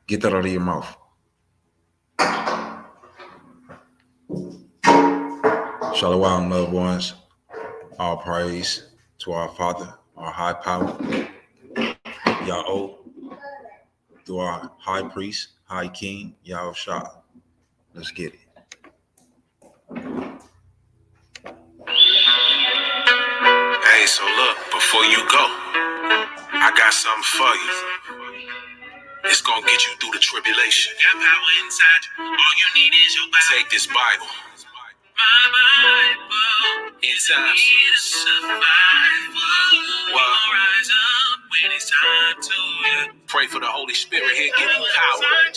Get that out of your mouth. Shalom, loved ones. All praise to our Father, our high power, YA'OH, through our high priest, high king, YASHAR. Let's get it. Hey, so look, before you go, I got something for you. It's gonna get you through the tribulation. Got power inside you. All you need is your Bible. Take this Bible. My Bible. In times. Well, rise up when it's time to. Pray for the Holy Spirit here, give you power.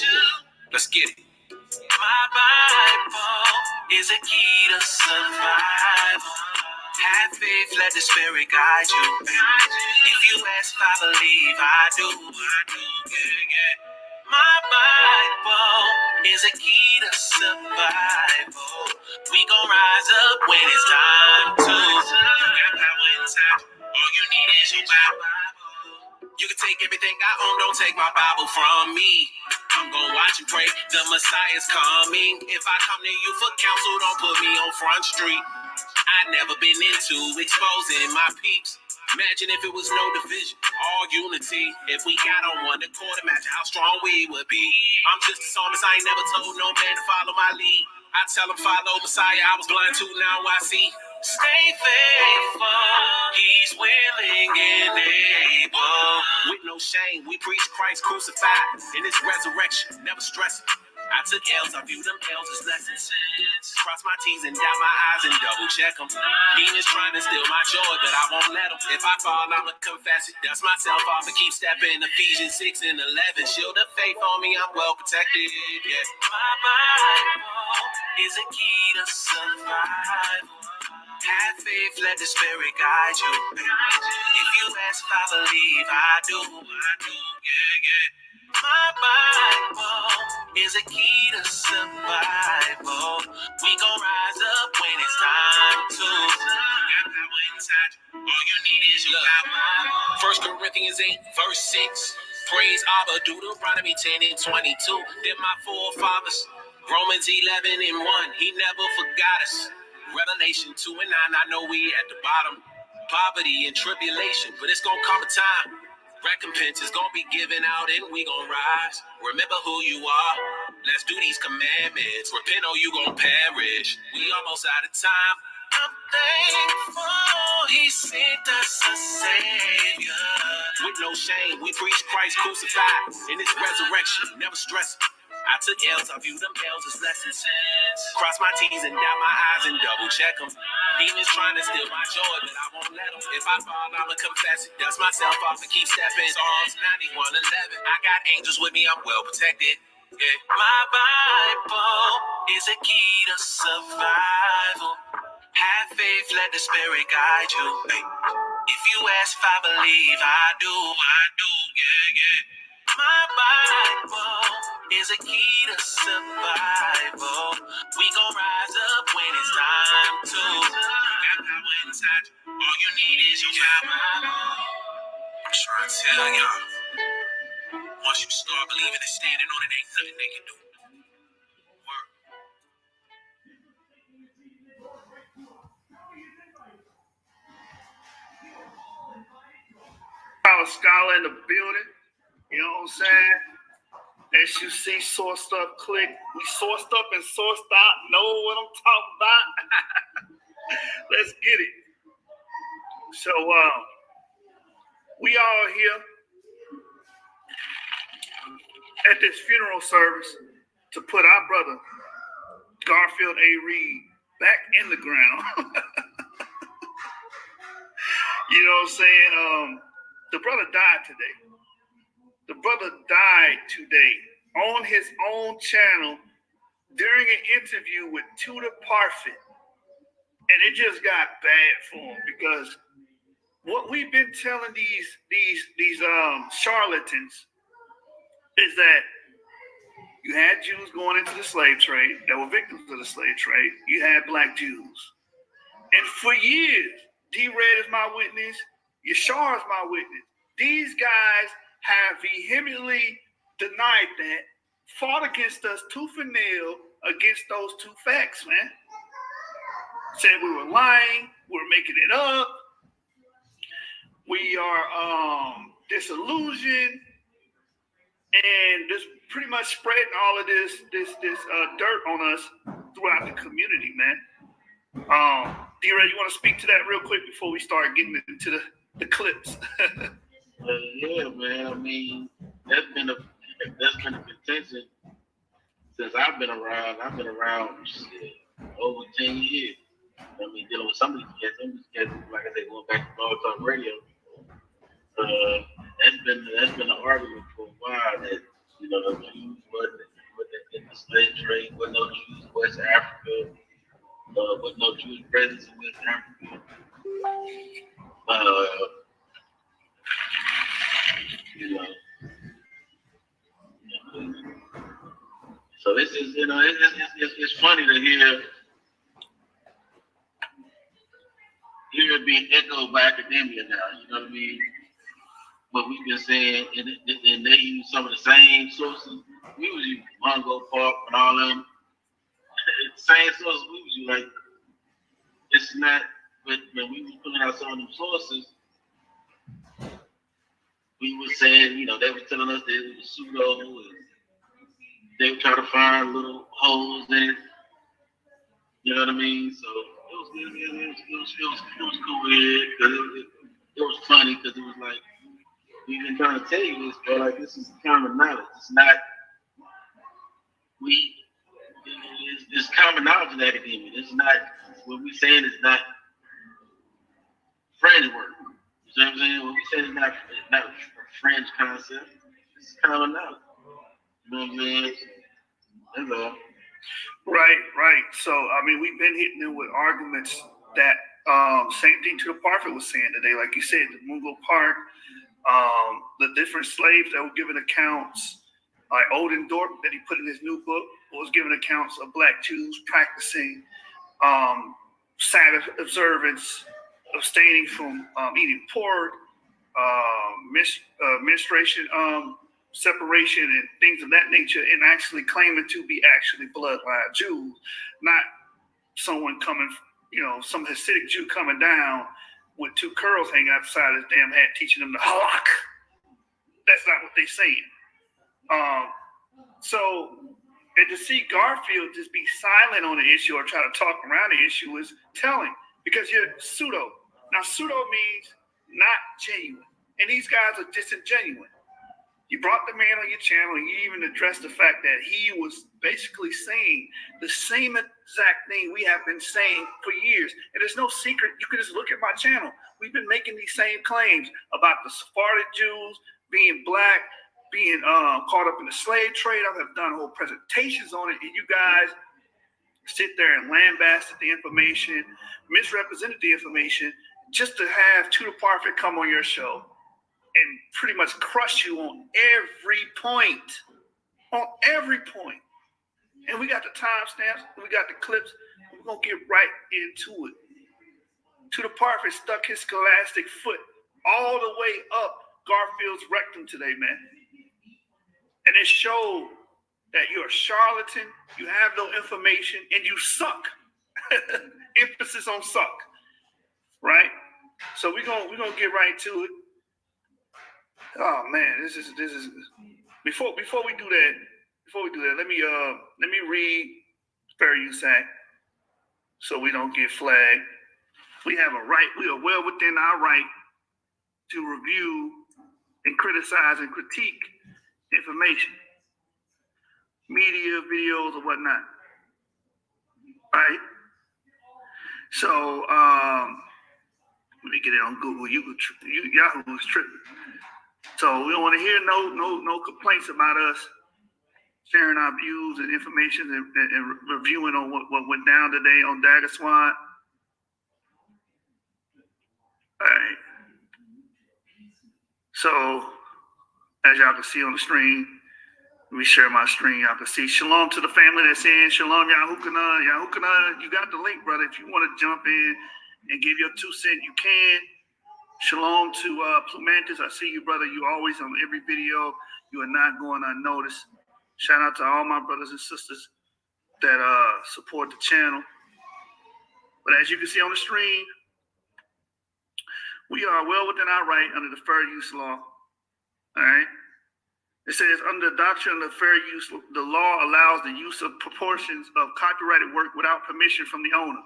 Let's get it. My Bible is a key to survival. Have faith, let the Spirit guide you. If you ask, I believe I do. My Bible is a key to survival. We gon' rise up when it's time to. Got power inside. All you need is your Bible. You can take everything I own, don't take my Bible from me. I'm gonna watch and pray, the Messiah's coming. If I come to you for counsel, don't put me on Front Street. I never been into exposing my peeps. Imagine if it was no division, all unity. If we got on one accord, imagine how strong we would be. I'm just a psalmist, I ain't never told no man to follow my lead. I tell him follow Messiah, I was blind too, now I see. Stay faithful, he's willing and able. With no shame, we preach Christ crucified in his resurrection, never stressing. I took L's, I view them L's as lessons. Cross my T's and dot my I's and double check them. Demons trying to steal my joy, but I won't let them. If I fall, I'ma confess it. Dust myself off and keep stepping. Ephesians 6 and 11. Shield of faith on me, I'm well protected. Yeah. My Bible is a key to survival. Have faith, let the Spirit guide you. If you ask, I believe I do. My Bible is a key to survival. We gon' rise up when it's time to. Got power inside you. All you need is your Bible. 1 Corinthians 8, verse 6. Praise Abba, Deuteronomy 10 and 22. They're my forefathers. Romans 11 and 1. He never forgot us. Revelation 2 and 9. I know we at the bottom. Poverty and tribulation, but it's gonna come a time. Recompense is gonna be given out and we gonna rise. Remember who you are. Let's do these commandments. Repent or you gonna perish. We almost out of time. I'm thankful he sent us a savior. With no shame, we preach Christ crucified in his resurrection, never stressing. I took L's, I view them L's as lessons. Cross my T's and dot my I's and double check them. Demons trying to steal my joy, but I won't let them. If I fall, I'ma confess it. Dust myself off and keep stepping. Psalms 91:11. I got angels with me, I'm well protected. Yeah. My Bible is a key to survival. Have faith, let the Spirit guide you. Hey. If you ask, I believe I do. Yeah. My Bible is a key to survival. We gon' rise up when it's time to. Got power inside you. All you need is your Bible. I'm trying to tell y'all. Once you start believing and standing on it, ain't nothing they can do. Work. Scholar in the building. You know what I'm saying? As you see, sourced up, click. We sourced up and sourced out. Know what I'm talking about? Let's get it. So, we all here at this funeral service to put our brother Garfield A. Reed back in the ground. You know what I'm saying? The brother died today. The brother died today on his own channel during an interview with TUDOR PARFITT. And it just got bad for him because what we've been telling these charlatans is that you had Jews going into the slave trade that were victims of the slave trade. You had black Jews. And for years, D-Red is my witness, Yashar is my witness. These guys have vehemently denied that, fought against us tooth and nail against those two facts, man. Said we were lying, we were making it up, we are disillusioned, and just pretty much spreading all of this dirt on us throughout the community, man. D-Ray, you want to speak to that real quick before we start getting into the clips? Yeah, man. I mean, that's been a contention since I've been around. I've been around over 10 years. I mean, dealing with some of these cats, like I said, going back to Blog Talk Radio. That's been an argument for a while that the Jews wasn't in the slave trade, wasn't no Jews in West Africa, wasn't no Jewish presence in West Africa. So this is, it's funny to hear it being echoed by academia now. You know what I mean? What we've been saying, and they use some of the same sources. We was using Mongo Park and all them. Same sources we was using. Like, it's not, but when we was pulling out some of them sources, we were saying, they were telling us that it was pseudo, and they would try to find little holes in it. You know what I mean? So it was cool. It was funny because it was like, we've been trying to tell you this, bro. Like, this is common knowledge. It's not, it's common knowledge in academia. It's not, what we saying is not fringe work. You know what I'm saying? What we saying is not a fringe concept. It's common knowledge. You know what I'm saying? That's all. Right. So, I mean, we've been hitting them with arguments that same thing to the PARFITT was saying today. Like you said, the Mungo Park, the different slaves that were given accounts, like Odin Dorp that he put in his new book, was given accounts of Black Jews practicing Sabbath observance, abstaining from eating pork, menstruation separation and things of that nature, and actually claiming to be actually bloodline Jews, not someone coming, some Hasidic Jew coming down with two curls hanging out the side of his damn head teaching them the halak. That's not what they're saying. And to see Garfield just be silent on the issue or try to talk around the issue is telling, because you're pseudo. Now, pseudo means not genuine, and these guys are disingenuous. You brought the man on your channel, and you even addressed the fact that he was basically saying the same exact thing we have been saying for years. And there's no secret. You can just look at my channel. We've been making these same claims about the Sephardic Jews being Black, being caught up in the slave trade. I've done whole presentations on it, and you guys sit there and lambasted the information, misrepresented the information, just to have TUDOR PARFITT come on your show and pretty much crush you on every point. On every point. And we got the timestamps, we got the clips, we're going to get right into it. TUDOR PARFITT stuck his scholastic foot all the way up Garfield's rectum today, man. And it showed that you're a charlatan, you have no information, and you suck. Emphasis on suck, right? So we're gonna get right to it. Oh man, this is before we do that, let me read fair use act so we don't get flagged. We have a right, we are well within our right to review and criticize and critique information, media, videos, or whatnot. Right? So let me get it on Google. Yahoo is tripping. So we don't want to hear no complaints about us sharing our views and information and reviewing on what went down today on Dagger Squad. All right. So as y'all can see on the screen, let me share my screen. Y'all can see shalom to the family that's in. Shalom, Yahukana. You got the link, brother. If you want to jump in and give your 2 cents, you can. Shalom to Plumantis. I see you, brother. You always on every video. You are not going unnoticed. Shout out to all my brothers and sisters that support the channel. But as you can see on the screen, we are well within our right under the fair use law. All right. It says, under the doctrine of fair use, the law allows the use of proportions of copyrighted work without permission from the owner.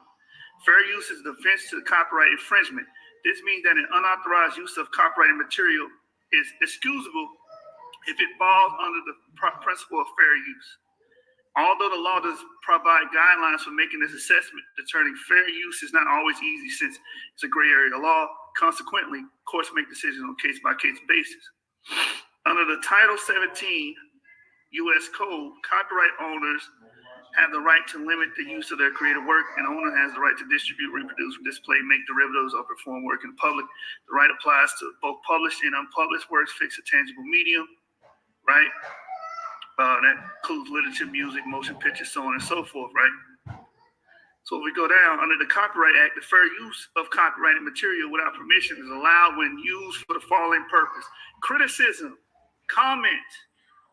Fair use is a defense to copyright infringement. This means that an unauthorized use of copyrighted material is excusable if it falls under the principle of fair use. Although the law does provide guidelines for making this assessment, determining fair use is not always easy since it's a gray area of the law. Consequently, courts make decisions on a case-by-case basis. Under the Title 17 U.S. Code, copyright owners have the right to limit the use of their creative work, and owner has the right to distribute, reproduce, display, make derivatives, or perform work in public. The right applies to both published and unpublished works, fixed or tangible medium, right? That includes literature, music, motion pictures, so on and so forth, right? So if we go down, under the Copyright Act, the fair use of copyrighted material without permission is allowed when used for the following purpose: criticism, comment,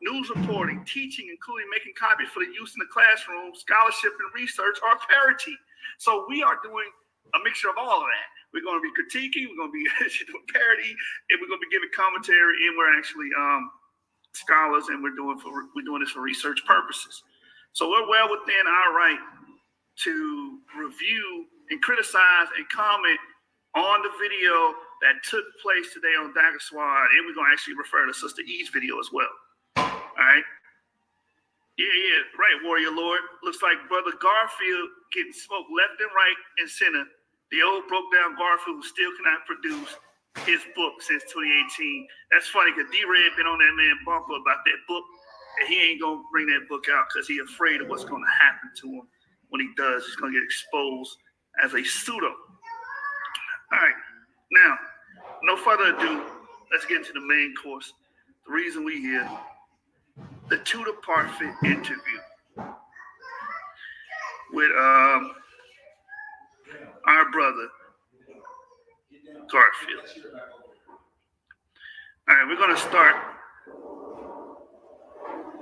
news reporting, teaching, including making copies for the use in the classroom, scholarship and research, or parody. So we are doing a mixture of all of that. We're going to be critiquing, we're going to be doing parody, and we're going to be giving commentary, and we're actually scholars, and we're doing this for research purposes. So we're well within our right to review and criticize and comment on the video that took place today on Dagger Squad, and we're gonna actually refer to Sister E's video as well. All right. Yeah, right, Warrior Lord. Looks like Brother Garfield getting smoked left and right and center. The old broke down Garfield who still cannot produce his book since 2018. That's funny because D-Red been on that man bumper about that book, and he ain't gonna bring that book out because he's afraid of what's gonna happen to him. When he does, he's gonna get exposed as a pseudo. All right, now, no further ado, let's get into the main course. The reason we here, the TUDOR PARFITT interview with our brother Garfield. All right, we're gonna start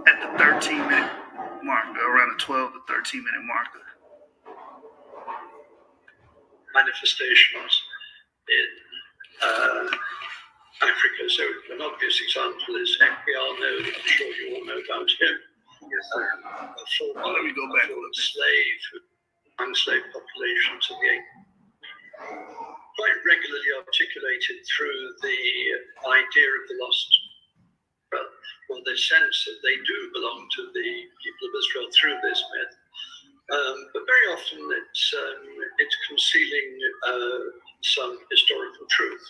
at the 13-minute marker, around the 12 to 13-minute marker. Manifestations in Africa. So an obvious example is Ekpiano. I'm sure you all know about him. Yes, sir. A former Let me go back a little bit. enslaved population to the quite regularly articulated through the idea of the lost, or the sense that they do belong to the people of Israel through this myth. But very often it's concealing some historical truth.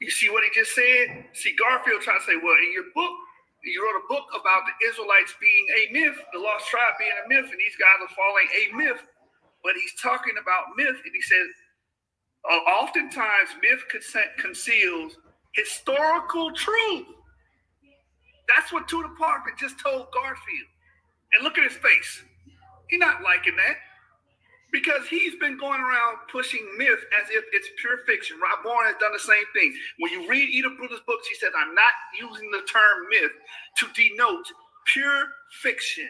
You see what he just said? See, Garfield tried to say, well, in your book, you wrote a book about the Israelites being a myth, the lost tribe being a myth, and these guys are following a myth. But he's talking about myth, and he says, oftentimes myth conceals historical truth. That's what TUDOR PARFITT just told Garfield. And look at his face. He's not liking that because he's been going around pushing myth as if it's pure fiction. Rob Bourne has done the same thing. When you read Edith Bruder's books, he says, I'm not using the term myth to denote pure fiction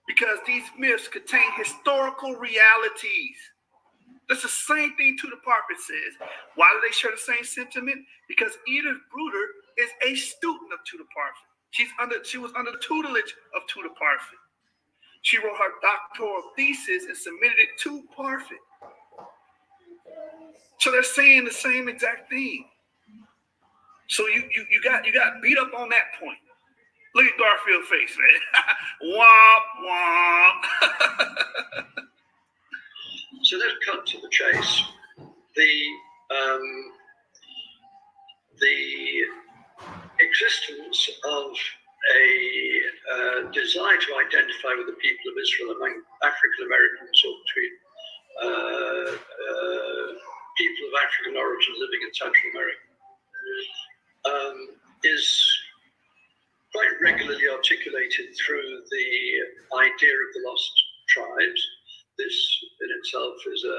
because these myths contain historical realities. That's the same thing TUDOR PARFITT says. Why do they share the same sentiment? Because Edith Bruder is a student of TUDOR PARFITT. She was under the tutelage of TUDOR PARFITT. She wrote her doctoral thesis and submitted it to PARFITT. So they're saying the same exact thing. So you got beat up on that point. Look at Garfield's face, man. Womp womp. So let's cut to the chase. The existence of a desire to identify with the people of Israel among African Americans or between people of African origin living in Central America is quite regularly articulated through the idea of the lost tribes. This in itself is a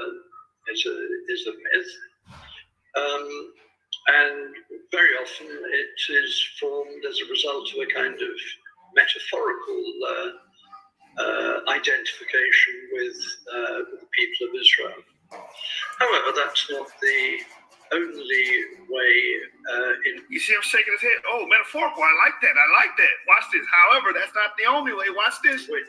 myth. And very often it is formed as a result of a kind of metaphorical identification with the people of Israel. However, that's not the only way You see him shaking his head. Oh, metaphorical. I like that. Watch this. However, that's not the only way. Watch this. which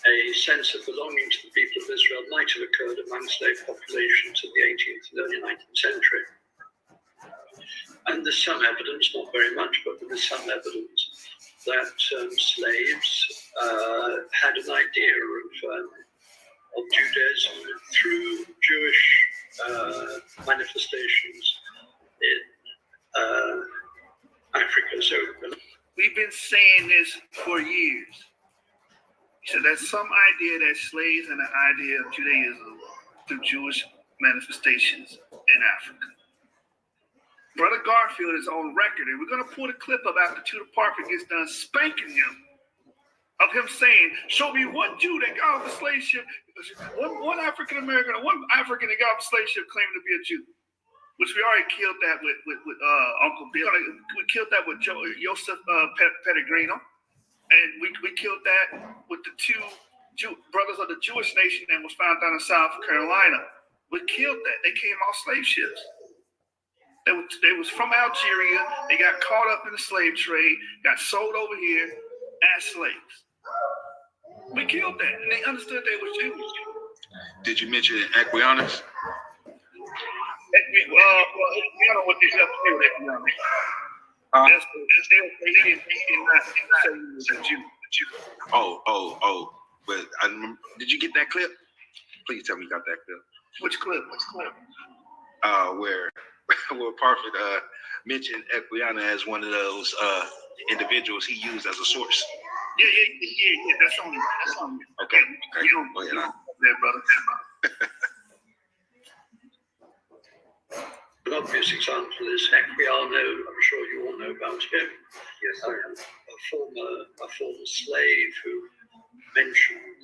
a sense of belonging to the people of Israel might have occurred among slave populations in the 18th and early 19th century. And there's some evidence, not very much, but there is some evidence that slaves had an idea of Judaism through Jewish manifestations in Africa. So we've been saying this for years. So there's some idea that slaves and the idea of Judaism through Jewish manifestations in Africa. Brother Garfield is on record, and we're going to pull the clip up after Tudor PARFITT gets done spanking him, of him saying, show me one Jew that got off a slave ship, one African American, or one African that got off a slave ship claiming to be a Jew, which we already killed that with Uncle Bill. We killed that with Joseph Pellegrino, and we killed that with the two brothers of the Jewish nation that was found down in South Carolina. We killed that. They came off slave ships. They was from Algeria. They got caught up in the slave trade, got sold over here as slaves. We killed that, and they understood they were Jews. Did you mention Equianus? Equiano, what they have to do with Equiano? He did not say he was a Jew. Oh. But I remember, did you get that clip? Please tell me you got that clip. Which clip? Where PARFITT mentioned Equiana as one of those individuals he used as a source. Yeah. That's on me. Okay. You don't Go ahead. there, brother. an obvious example is Equiano. I'm sure you all know about him. Yes, sir. A former slave who mentioned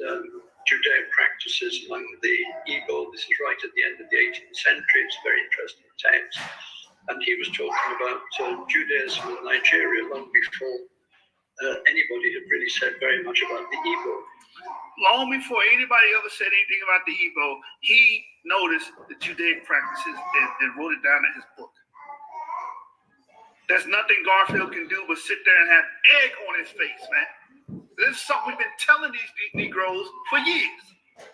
Judaic practices among the Igbo. This is right at the end of the 18th century. It's a very interesting text. And he was talking about Judaism in Nigeria long before anybody had really said very much about the Igbo. Long before anybody ever said anything about the Igbo, he noticed the Judaic practices and wrote it down in his book. There's nothing Garfield can do but sit there and have egg on his face, man. This is something we've been telling these Negroes for years.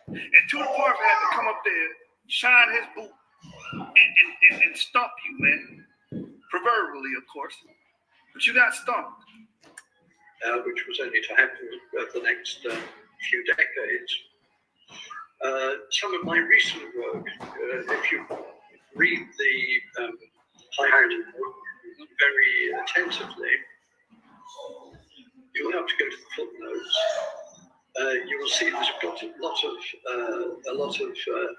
And Tudor PARFITT had to come up there, shine his boot, and stump you, man. Proverbially, of course. But you got stumped. Which was only to happen over the next few decades. Some of my recent work, if you read the Highland very attentively, you'll have to go to the footnotes. You will see there's a lot of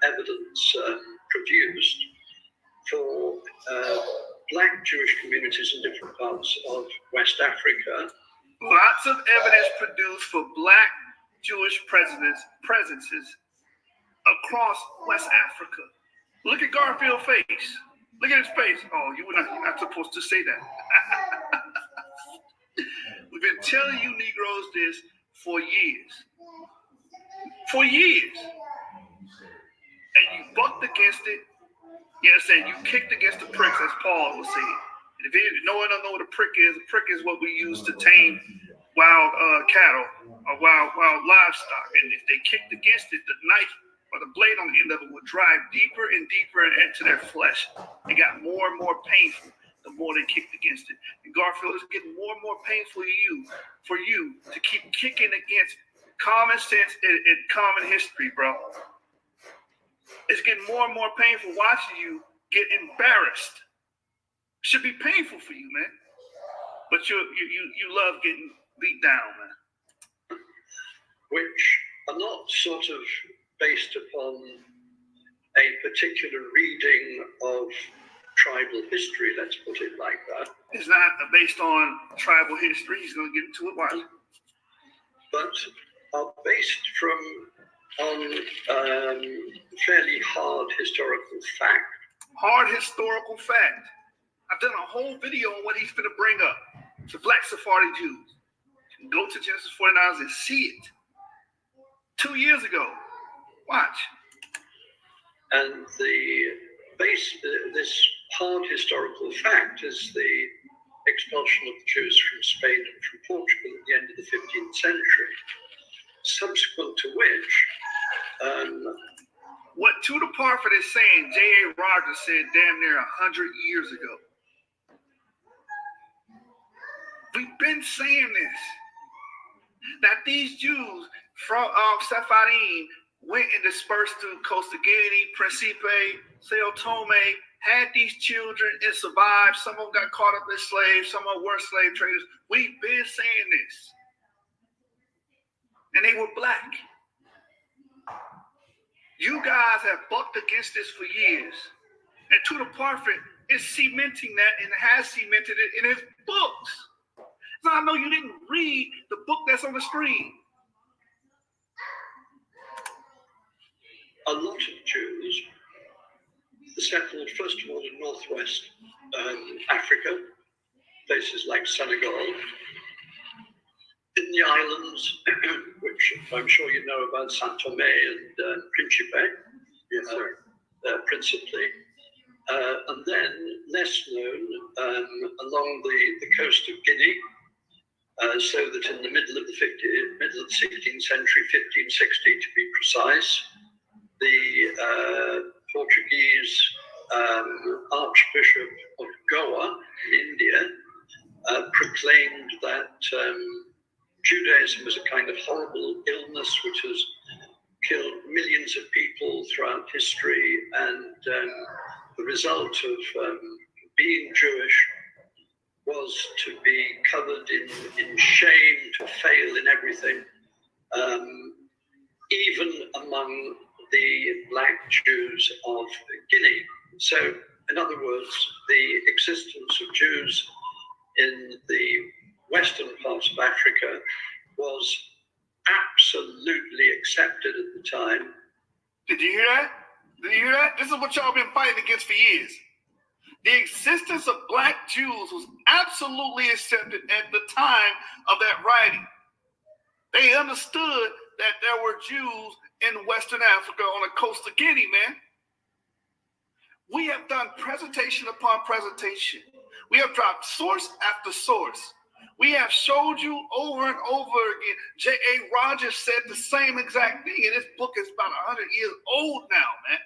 evidence produced for black Jewish communities in different parts of West Africa. Lots of evidence produced for black Jewish presences across West Africa. Look at Garfield's face. Look at his face. Oh, you're not supposed to say that. We've been telling you Negroes this for years. For years. And you bucked against it. You know what I'm saying? You kicked against the pricks, as Paul was saying. And if no one don't know what a prick is what we use to tame wild cattle or wild livestock. And if they kicked against it, the knife or the blade on the end of it would drive deeper and deeper into their flesh. It got more and more painful the more they kicked against it. And Garfield is getting more and more painful for you to keep kicking against common sense and common history, bro. It's getting more and more painful watching you get embarrassed. It should be painful for you, man. But you love getting beat down, man. Which are not sort of based upon a particular reading of tribal history, let's put it like that. It's not based on tribal history. He's going to get into it. Why? But are based on fairly hard historical fact. hard historical fact. I've done a whole video on what he's going to bring up. The Black Sephardi Jews. You can go to Genesis 49 and see it. 2 years ago. Watch. And this hard historical fact is the expulsion of the Jews from Spain and from Portugal at the end of the 15th century, subsequent to which what Tudor Parfit is saying, J.A. Rogers said damn near 100 years ago. We've been saying this, that these Jews from Sephardim went and dispersed through Costa Guinea, Principe, Sao Tome, had these children and survived. Some of them got caught up as slaves, some of them were slave traders. We've been saying this. And they were black. You guys have bucked against this for years. And Tudor Parfit is cementing that and has cemented it in his books. So I know you didn't read the book that's on the screen. A lot of Jews settled, first of all, in northwest Africa, places like Senegal, in the islands, which I'm sure you know about, Saint Tome and Principe, Yes, sir. Principally. And then, less known, along the coast of Guinea, so that in the middle of the 16th century, 1560 to be precise, the Portuguese Archbishop of Goa in India proclaimed that Judaism was a kind of horrible illness which has killed millions of people throughout history, and the result of being Jewish was to be covered in shame, to fail in everything, even among the black Jews of Guinea. So, in other words, the existence of Jews in the western parts of Africa was absolutely accepted at the time. Did you hear that? Did you hear that? This is what y'all been fighting against for years. The existence of black Jews was absolutely accepted at the time of that writing. They understood that there were Jews in Western Africa on the coast of Guinea, man. We have done presentation upon presentation. We have dropped source after source. We have showed you over and over again. J.A. Rogers said the same exact thing, and this book is about 100 years old now, man.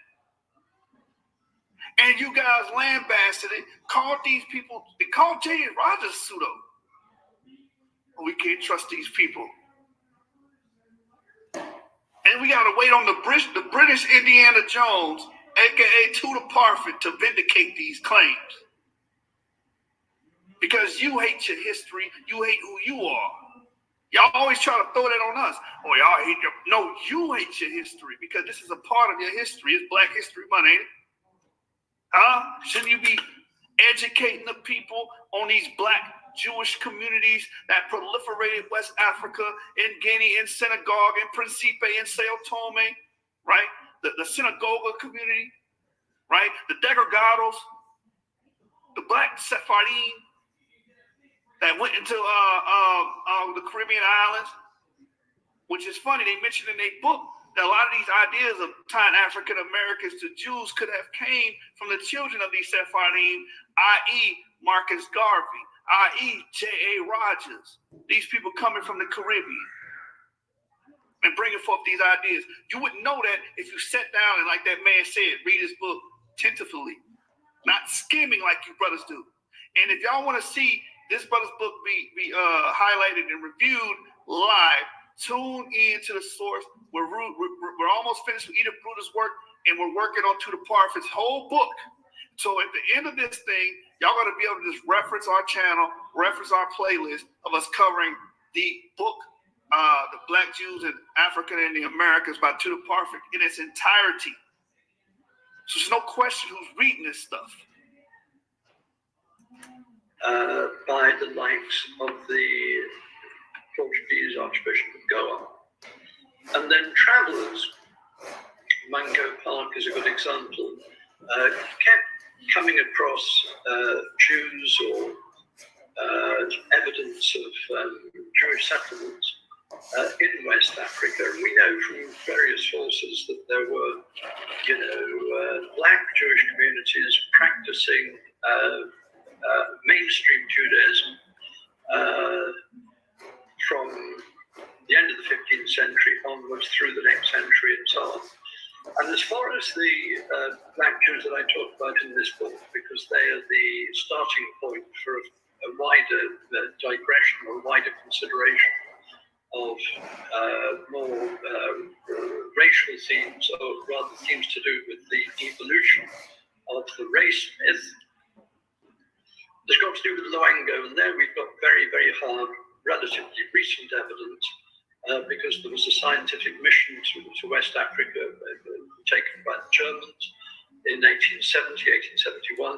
And you guys lambasted it, called these people, they called J.A. Rogers pseudo. We can't trust these people. And we got to wait on the British Indiana Jones, a.k.a. Tudor Parfit, to vindicate these claims. Because you hate your history, you hate who you are. Y'all always try to throw that on us. Oh, y'all hate your... No, you hate your history because this is a part of your history. It's Black History Month, ain't it? Huh? Shouldn't you be educating the people on these black Jewish communities that proliferated West Africa, in Guinea, in Senegal, in Principe, in Sao Tome, right? The synagogue community, right? The Degregados, the black Sephardim that went into the Caribbean islands, which is funny. They mentioned in their book that a lot of these ideas of tying African Americans to Jews could have came from the children of these Sephardim, i.e. Marcus Garvey, i.e. J.A. Rogers, these people coming from the Caribbean and bringing forth these ideas. You wouldn't know that if you sat down and, like that man said, read his book tentatively, not skimming like you brothers do. And if y'all want to see this brother's book be highlighted and reviewed live, tune in to the source. We're almost finished with Edith Bruder's work, and we're working on Tudor Parfit's whole book. So at the end of this thing, y'all got to be able to just reference our channel, reference our playlist of us covering the book, The Black Jews in Africa and the Americas by Tudor Parfit in its entirety. So there's no question who's reading this stuff. By the likes of the Portuguese Archbishop of Goa. And then travelers, Mango Park is a good example, kept coming across Jews or evidence of Jewish settlements in West Africa. And we know from various sources that there were, black Jewish communities practicing mainstream Judaism from the end of the 15th century onwards through the next century and so on. And as far as the black Jews that I talk about in this book, because they are the starting point for a wider digression or wider consideration of more racial themes, or rather themes to do with the evolution of the race myth. It's got to do with Loango, and there we've got very, very hard, relatively recent evidence, because there was a scientific mission to West Africa taken by the Germans in 1870, 1871,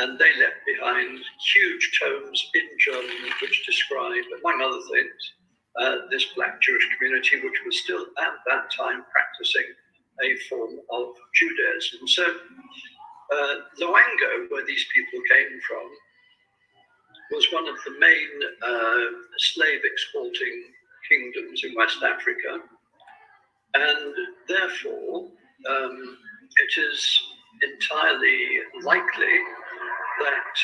and they left behind huge tomes in German which describe, among other things, this black Jewish community, which was still at that time practicing a form of Judaism. So Loango, where these people came from, was one of the main slave exporting kingdoms in West Africa, and therefore it is entirely likely that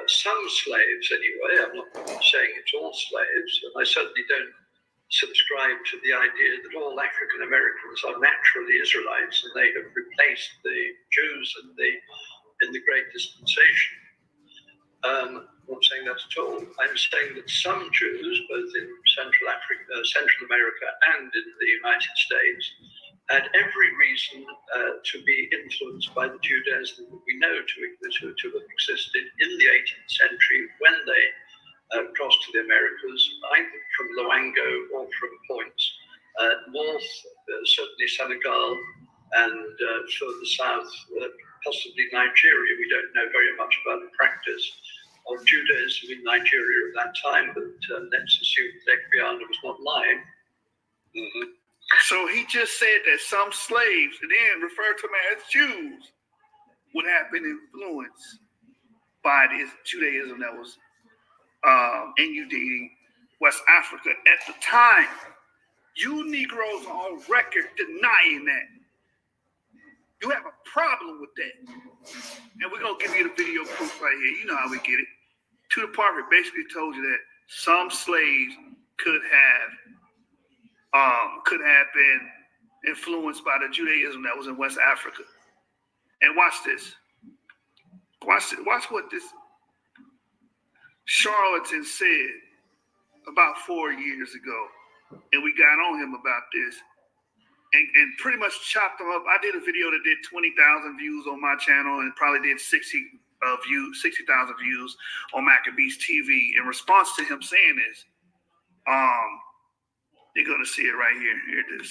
some slaves, anyway, I'm not saying it's all slaves, and I certainly don't subscribe to the idea that all African Americans are naturally Israelites and they have replaced the Jews in the Great Dispensation. I'm not saying that at all. I'm saying that some Jews, both in Central America and in the United States, had every reason to be influenced by the Judaism that we know to have existed in the 18th century when they crossed to the Americas, either from Loango or from points north, certainly Senegal, and further south, possibly Nigeria. We don't know very much about the practice of Judaism in Nigeria at that time, but let's assume that Ekbiana was not lying. Mm-hmm. So he just said that some slaves, and then referred to them as Jews, would have been influenced by this Judaism that was inundating West Africa at the time. You Negroes are on record denying that. You have a problem with that. And we're going to give you the video proof right here. You know how we get it. TUDOR PARFITT basically told you that some slaves could have been influenced by the Judaism that was in West Africa. And watch this. Watch what this charlatan said about 4 years ago. And we got on him about this and pretty much chopped him up. I did a video that did 20,000 views on my channel and probably did 60,000 views on Maccabees TV in response to him saying this. You're going to see it right here. Here it is.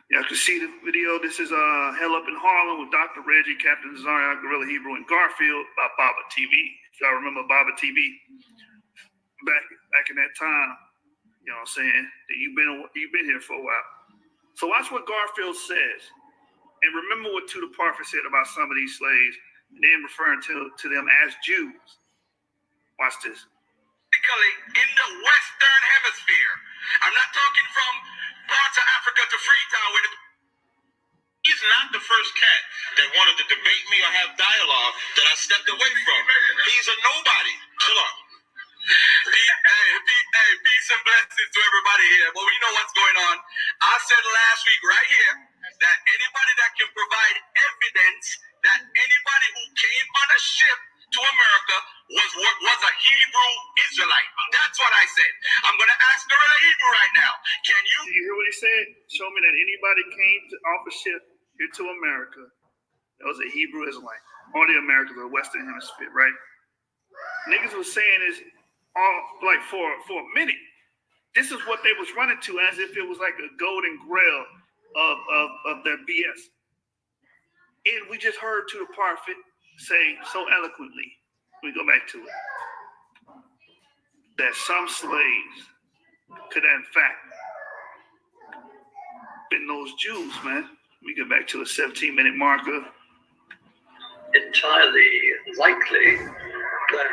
Y'all can see the video. This is Hell Up in Harlem with Dr. Reggie, Captain Zariah, Gorilla Hebrew, and Garfield by Baba TV. If y'all remember Baba TV back in that time, you know what I'm saying? That you've been here for a while. So watch what Garfield says. And remember what TUDOR PARFITT said about some of these slaves, and then referring to them as Jews. Watch this. In the Western Hemisphere. I'm not talking from parts of Africa to Freetown. He's not the first cat that wanted to debate me or have dialogue that I stepped away from. He's a nobody. Chill out. Hey, peace and blessings to everybody here. Well, you know what's going on. I said last week right here that anybody that can provide evidence that anybody who came on a ship to America was a Hebrew Israelite. That's what I said. I'm going to ask Gorilla Hebrew right now. Can you? Did you hear what he said? Show me that anybody came off a ship here to America that was a Hebrew Israelite. All the Americans are Western Hemisphere, right? Niggas was saying this all like for a minute. This is what they was running to as if it was like a golden grail of their BS. And we just heard TUDOR PARFITT say so eloquently, we go back to it, that some slaves could have in fact been those Jews, man. We get back to a 17-minute marker. entirely likely that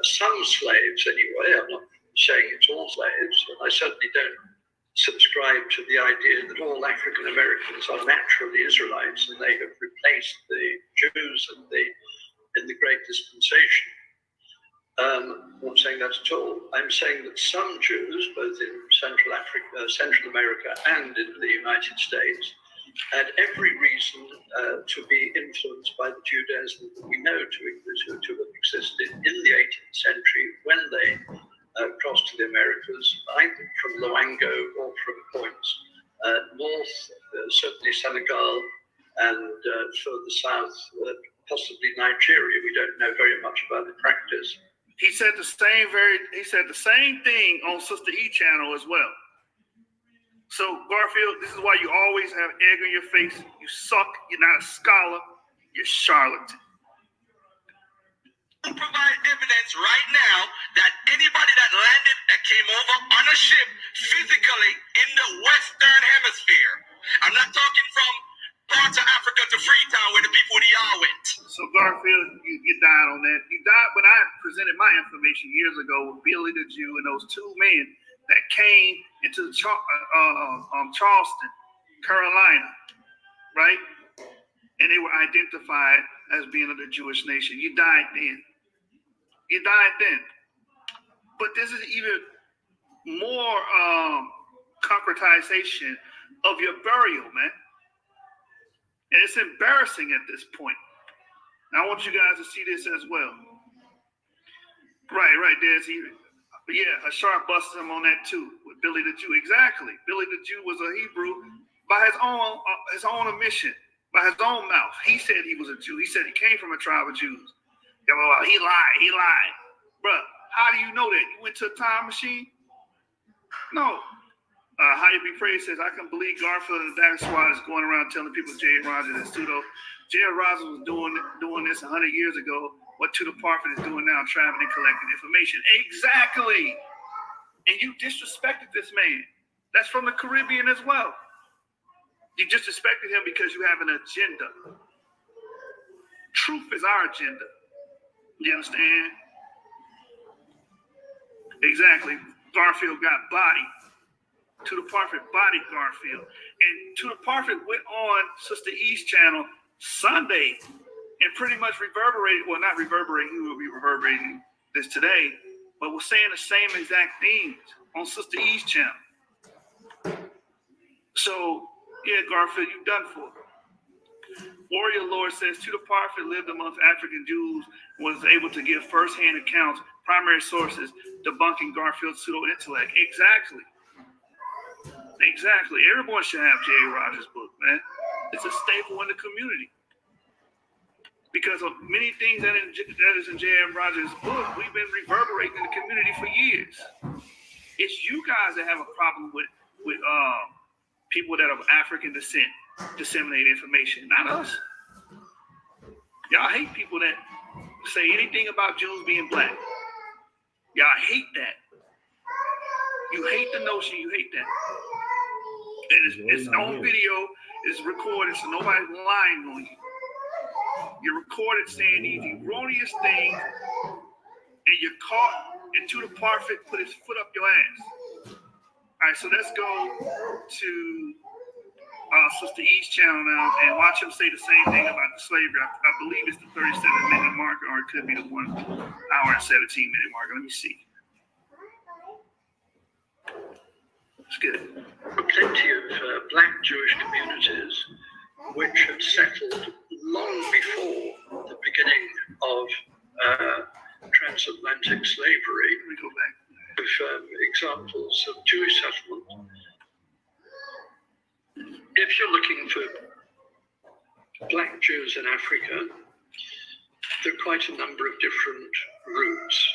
some slaves, anyway, I'm not saying it's all slaves, and I certainly don't subscribe to the idea that all African Americans are naturally Israelites and they have replaced the Jews in the Great Dispensation. I'm not saying that at all. I'm saying that some Jews, both in Central America and in the United States, had every reason to be influenced by the Judaism that we know to have existed in the 18th century when they crossed to the Americas, either from Loango or from points north, certainly Senegal, and further south, possibly Nigeria. We don't know very much about the practice. He said the same thing on Sister E channel as well. So Garfield, this is why you always have egg on your face. You suck. You're not a scholar. You're charlatan. Provide evidence right now that anybody that came over on a ship physically in the Western Hemisphere. I'm not talking from parts of Africa to Freetown where the people of the Yah went. So Garfield, you died on that. You died when I presented my information years ago with Billy the Jew and those two men that came into Charleston, Carolina, right? And they were identified as being of the Jewish nation. You died then. You died then. But this is even more concretization of your burial, man. And it's embarrassing at this point. Now, I want you guys to see this as well. Right, there's even. But yeah, Yashar busted him on that too, with Billy the Jew. Exactly. Billy the Jew was a Hebrew by his own admission, by his own mouth. He said he was a Jew. He said he came from a tribe of Jews. Yeah, well, he lied. Bruh, how do you know that? You went to a time machine? No. How You Be Praised says, I can believe Garfield and the Dagger Squad is going around telling people J.A. Rogers is pseudo. J.A. Rogers was doing this 100 years ago. What TUDOR PARFITT is doing now, traveling and collecting information. Exactly. And you disrespected this man. That's from the Caribbean as well. You disrespected him because you have an agenda. Truth is our agenda. You understand? Exactly. Garfield got bodied. TUDOR PARFITT bodied Garfield. And TUDOR PARFITT went on Sister E's channel Sunday and pretty much reverberated, well, not reverberating, he will be reverberating this today, but was saying the same exact things on Sister E's channel. So, yeah, Garfield, you done for. Warrior Lord says, TUDOR PARFITT lived amongst African Jews and was able to give first-hand accounts, primary sources, debunking Garfield's pseudo-intellect. Exactly. Everyone should have J.A. Rogers' book, man. It's a staple in the community. Because of many things that is in J.A. Rogers' book, we've been reverberating in the community for years. It's you guys that have a problem with people that are of African descent disseminate information, not us. Y'all hate people that say anything about Jews being black. Y'all hate that. You hate the notion, you hate that. And it's on video, it's recorded, so nobody's lying on you. You're recorded saying these erroneous things, and you're caught, and TUDOR PARFITT put his foot up your ass. All right, so let's go to Sister E's channel now and watch him say the same thing about the slavery. I believe it's the 37-minute marker, or it could be the 1 hour and 17-minute marker. Let me see. It's good. Plenty of black Jewish communities which had settled long before the beginning of transatlantic slavery. Let me go back. With examples of Jewish settlement. If you're looking for black Jews in Africa, there are quite a number of different routes.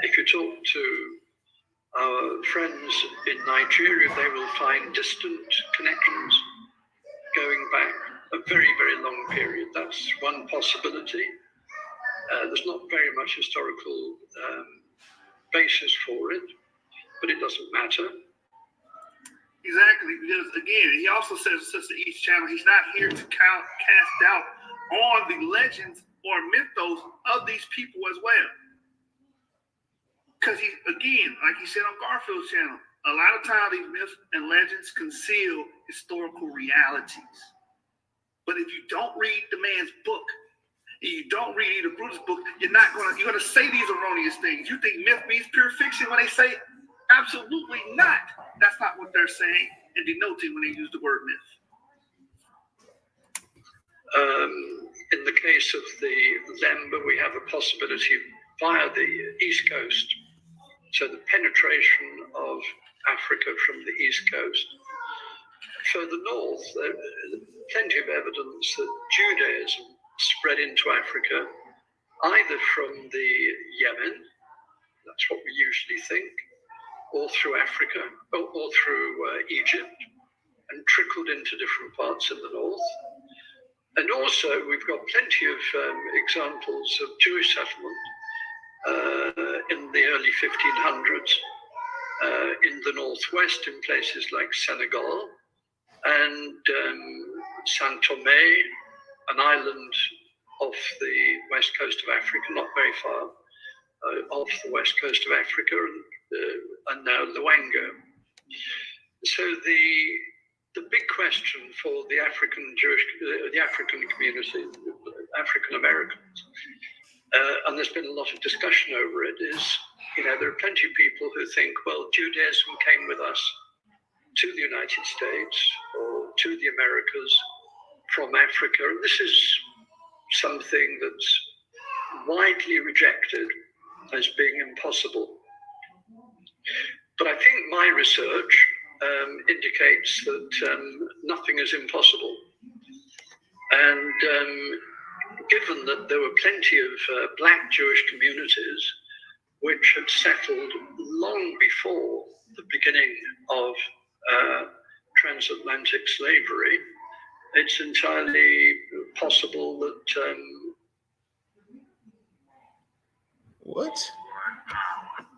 If you talk to our friends in Nigeria, they will find distant connections going back a very, very long period. That's one possibility. There's not very much historical basis for it, but it doesn't matter. Exactly, because again, he also says in Sister E's channel, he's not here to cast doubt on the legends or mythos of these people as well. Because he, again, like he said on Garfield's channel, a lot of times these myths and legends conceal historical realities. But if you don't read the man's book, and you don't read either Brutus' book, you're gonna say these erroneous things. You think myth means pure fiction when they say it? Absolutely not. That's not what they're saying and denoting when they use the word myth. In the case of the Lemba, we have a possibility via the East Coast. So the penetration of Africa from the East Coast. Further north, there's plenty of evidence that Judaism spread into Africa, either from the Yemen, that's what we usually think, or through Africa, or through Egypt, and trickled into different parts of the north. And also, we've got plenty of examples of Jewish settlement in the early 1500s in the northwest, in places like Senegal and Saint Tomé, an island off the west coast of Africa, not very far off the west coast of Africa, and now Luango. So the big question for the African community, African Americans, and there's been a lot of discussion over it, is, there are plenty of people who think, well, Judaism came with us to the United States or to the Americas from Africa, and this is something that's widely rejected as being impossible. But I think my research indicates that nothing is impossible. And given that there were plenty of black Jewish communities which had settled long before the beginning of transatlantic slavery, it's entirely possible that... What?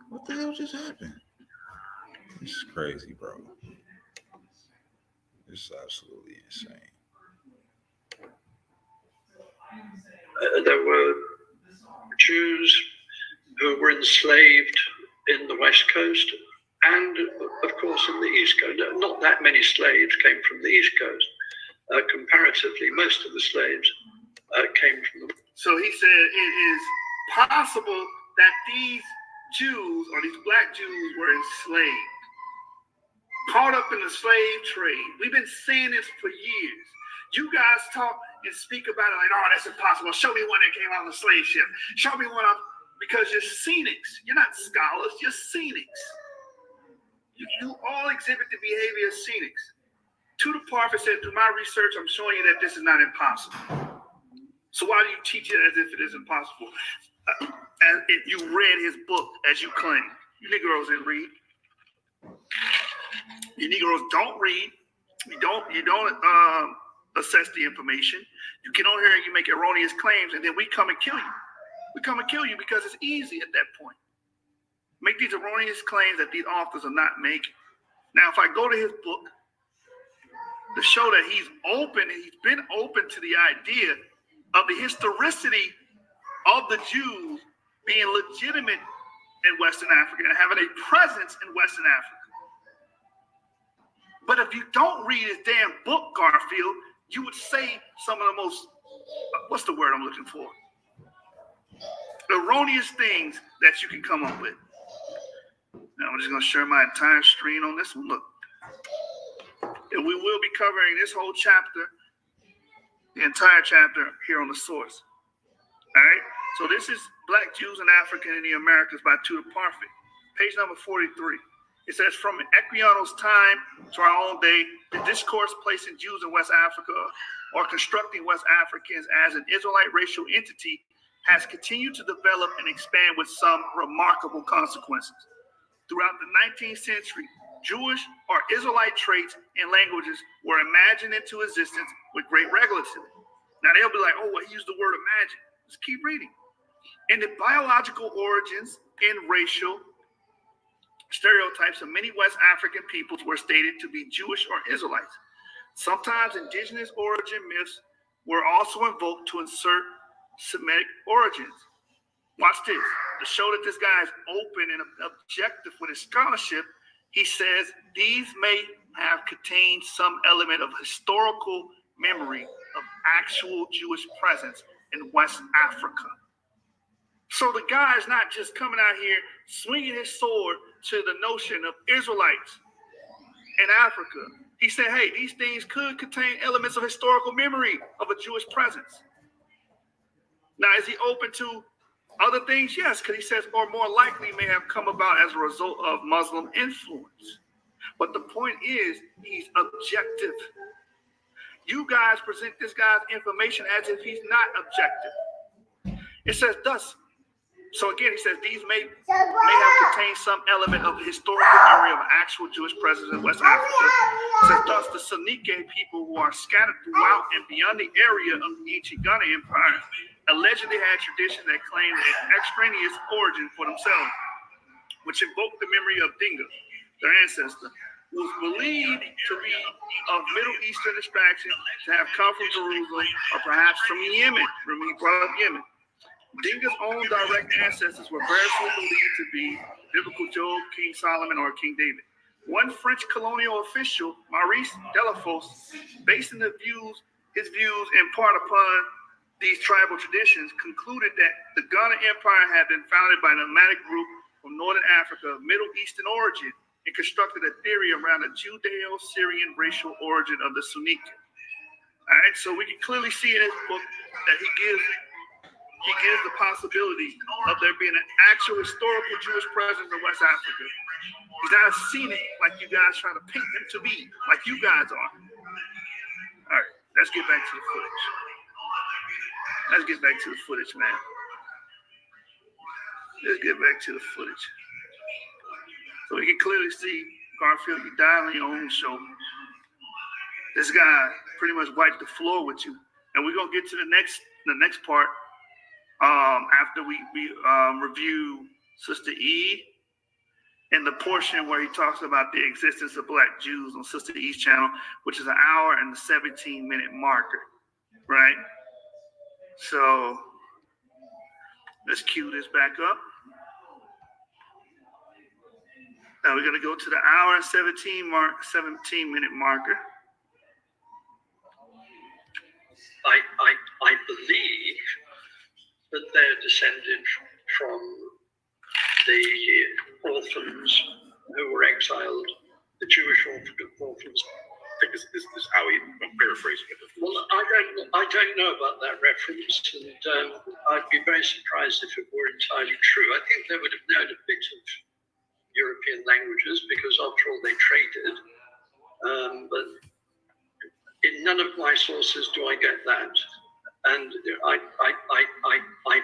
What the hell just happened? This is crazy, bro. This is absolutely insane. There were Jews who were enslaved in the West Coast and, of course, in the East Coast. Not that many slaves came from the East Coast. Comparatively, most of the slaves came from the... So he said it is possible that these Jews or these black Jews were enslaved, caught up in the slave trade. We've been saying this for years. You guys talk and speak about it like, oh, that's impossible. Show me one that came on the slave ship. Show me one of, because you're cynics. You're not scholars, you're cynics. You all exhibit the behavior of cynics. TUDOR PARFITT said, through my research, I'm showing you that this is not impossible. So why do you teach it as if it is impossible? As if you read his book, as you claim. You Negroes didn't read. You Negroes don't read. You don't assess the information. You get on here and you make erroneous claims, and then we come and kill you. We come and kill you because it's easy at that point. Make these erroneous claims that these authors are not making. Now, if I go to his book to show that he's open, and he's been open to the idea of the historicity of the Jews being legitimate in Western Africa and having a presence in Western Africa. But if you don't read his damn book, Garfield, you would say some of the most, what's the word I'm looking for? Erroneous things that you can come up with. Now I'm just going to share my entire screen on this one. Look. And we will be covering this whole chapter, the entire chapter here on the source. All right? So this is Black Jews in Africa and the Americas by TUDOR PARFITT. Page number 43. It says, from Equiano's time to our own day, the discourse placing Jews in West Africa or constructing West Africans as an Israelite racial entity has continued to develop and expand with some remarkable consequences. Throughout the 19th century, Jewish or Israelite traits and languages were imagined into existence with great regularity. Now they'll be like, oh, well, he used the word imagine. Just keep reading. And the biological origins and racial stereotypes of many West African peoples were stated to be Jewish or Israelites. Sometimes indigenous origin myths were also invoked to insert Semitic origins. Watch this. To show that this guy is open and objective with his scholarship, he says these may have contained some element of historical memory of actual Jewish presence in West Africa. So the guy is not just coming out here swinging his sword to the notion of Israelites in Africa. He said, hey, these things could contain elements of historical memory of a Jewish presence. Now, is he open to other things? Yes, because he says, or more likely may have come about as a result of Muslim influence. But the point is, he's objective. You guys present this guy's information as if he's not objective. It says thus. So again, he says these may have contained some element of historical memory of actual Jewish presence in West Africa. It says thus the Soninke people who are scattered throughout and beyond the area of the ancient Ghana Empire allegedly had traditions that claimed an extraneous origin for themselves, which invoked the memory of Dinga, their ancestor, who was believed to be of Middle Eastern extraction, to have come from Jerusalem or perhaps from Yemen. Remember, he brought up Yemen. Dinga's own direct ancestors were variously believed to be biblical Job, King Solomon, or King David. One French colonial official, Maurice Delafos, basing his views in part upon these tribal traditions, concluded that the Ghana Empire had been founded by a nomadic group from northern Africa of Middle Eastern origin, and constructed a theory around the Judeo-Syrian racial origin of the Soninke. All right, so we can clearly see in his book that he gives the possibility of there being an actual historical Jewish presence in West Africa. He's not seen it like you guys try to paint him to be, like you guys are. All right, let's get back to the footage. Let's get back to the footage, man. Let's get back to the footage. So we can clearly see, Garfield, you died on your own show. This guy pretty much wiped the floor with you. And we're going to get to the next part. After we review Sister E and the portion where he talks about the existence of Black Jews on Sister E's channel, which is an hour and 17-minute marker, right? So let's cue this back up. Now we're going to go to the hour and 17-minute marker. I believe that they're descended from the orphans who were exiled, the Jewish orphans. I think this is how I'm paraphrasing it. Well, I don't know about that reference, and I'd be very surprised if it were entirely true. I think they would have known a bit of European languages because, after all, they traded. But in none of my sources do I get that. And I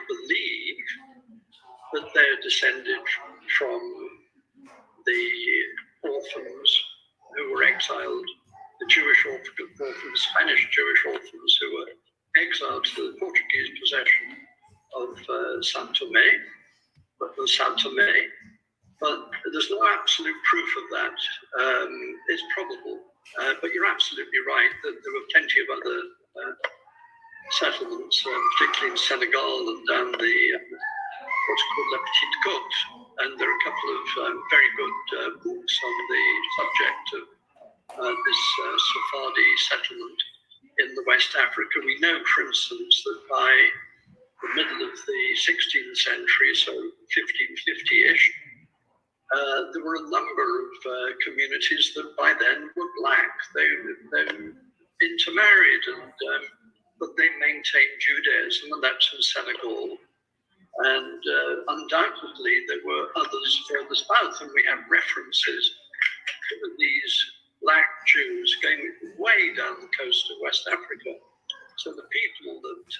believe that they're descended from the orphans who were exiled, the Jewish orphans, Spanish Jewish orphans who were exiled to the Portuguese possession of São Tomé. But there's no absolute proof of that. It's probable, but you're absolutely right that there were plenty of other settlements, particularly in Senegal and down the what's called La Petite Côte, and there are a couple of very good books on the subject of this Sephardi settlement in the West Africa. We know, for instance, that by the middle of the 16th century, so 1550-ish, there were a number of communities that by then were Black. They intermarried and but they maintained Judaism, and that's in Senegal. And undoubtedly, there were others further south, and we have references to these Black Jews going way down the coast of West Africa. So the people that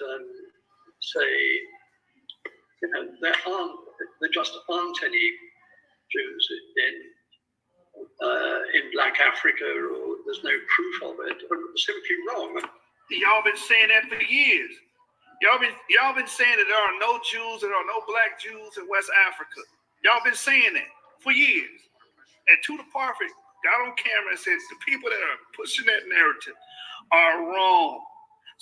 say, there just aren't any Jews in Black Africa, or there's no proof of it, are simply wrong. Y'all been saying that for years. Y'all been saying that there are no Jews, there are no Black Jews in West Africa. Y'all been saying that for years. And TUDOR PARFITT got on camera and said the people that are pushing that narrative are wrong.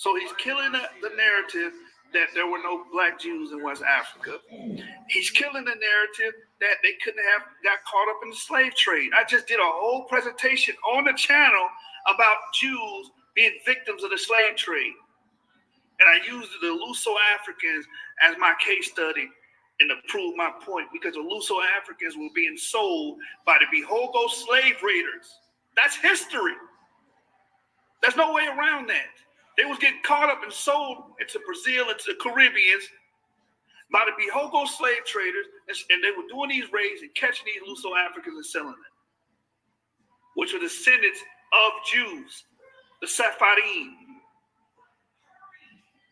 So he's killing the narrative that there were no black Jews in West Africa. He's killing the narrative that they couldn't have got caught up in the slave trade. I just did a whole presentation on the channel about Jews being victims of the slave trade. And I used the Luso-Africans as my case study and to prove my point, because the Luso-Africans were being sold by the Bihogo slave raiders. That's history. There's no way around that. They was getting caught up and sold into Brazil, into the Caribbeans by the Bihogo slave traders, and they were doing these raids and catching these Luso-Africans and selling them, which were descendants of Jews, the Sephardim.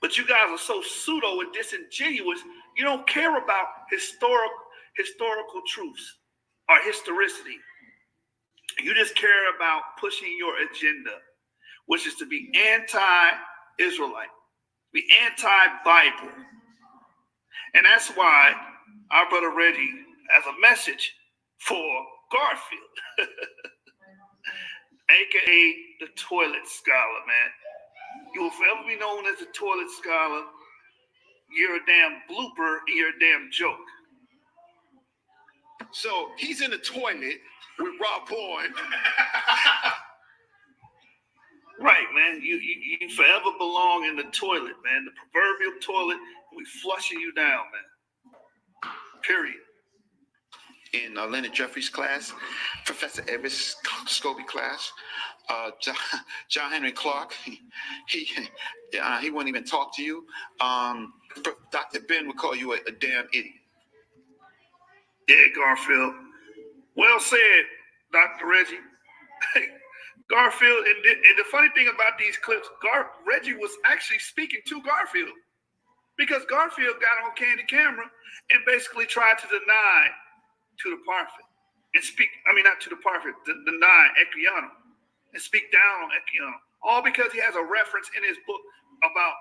But you guys are so pseudo and disingenuous, you don't care about historical truths or historicity. You just care about pushing your agenda, which is to be anti-Israelite, be anti-Bible. And that's why our brother Reggie has a message for Garfield, aka the toilet scholar, man. You will forever be known as the toilet scholar. You're a damn blooper, you're a damn joke. So he's in the toilet with Rob Boyd. Right, man. You forever belong in the toilet, man. The proverbial toilet. We flushing you down, man. Period. In Leonard Jeffries' class, Professor Everett Scobie class, John Henry Clark, he won't even talk to you. Dr. Ben would call you a damn idiot. Yeah, Garfield. Well said, Dr. Reggie. Garfield, and the funny thing about these clips, Reggie was actually speaking to Garfield, because Garfield got on candid camera and basically tried to deny to the PARFITT and speak, not to the PARFITT, deny Equiano and speak down on Equiano, all because he has a reference in his book about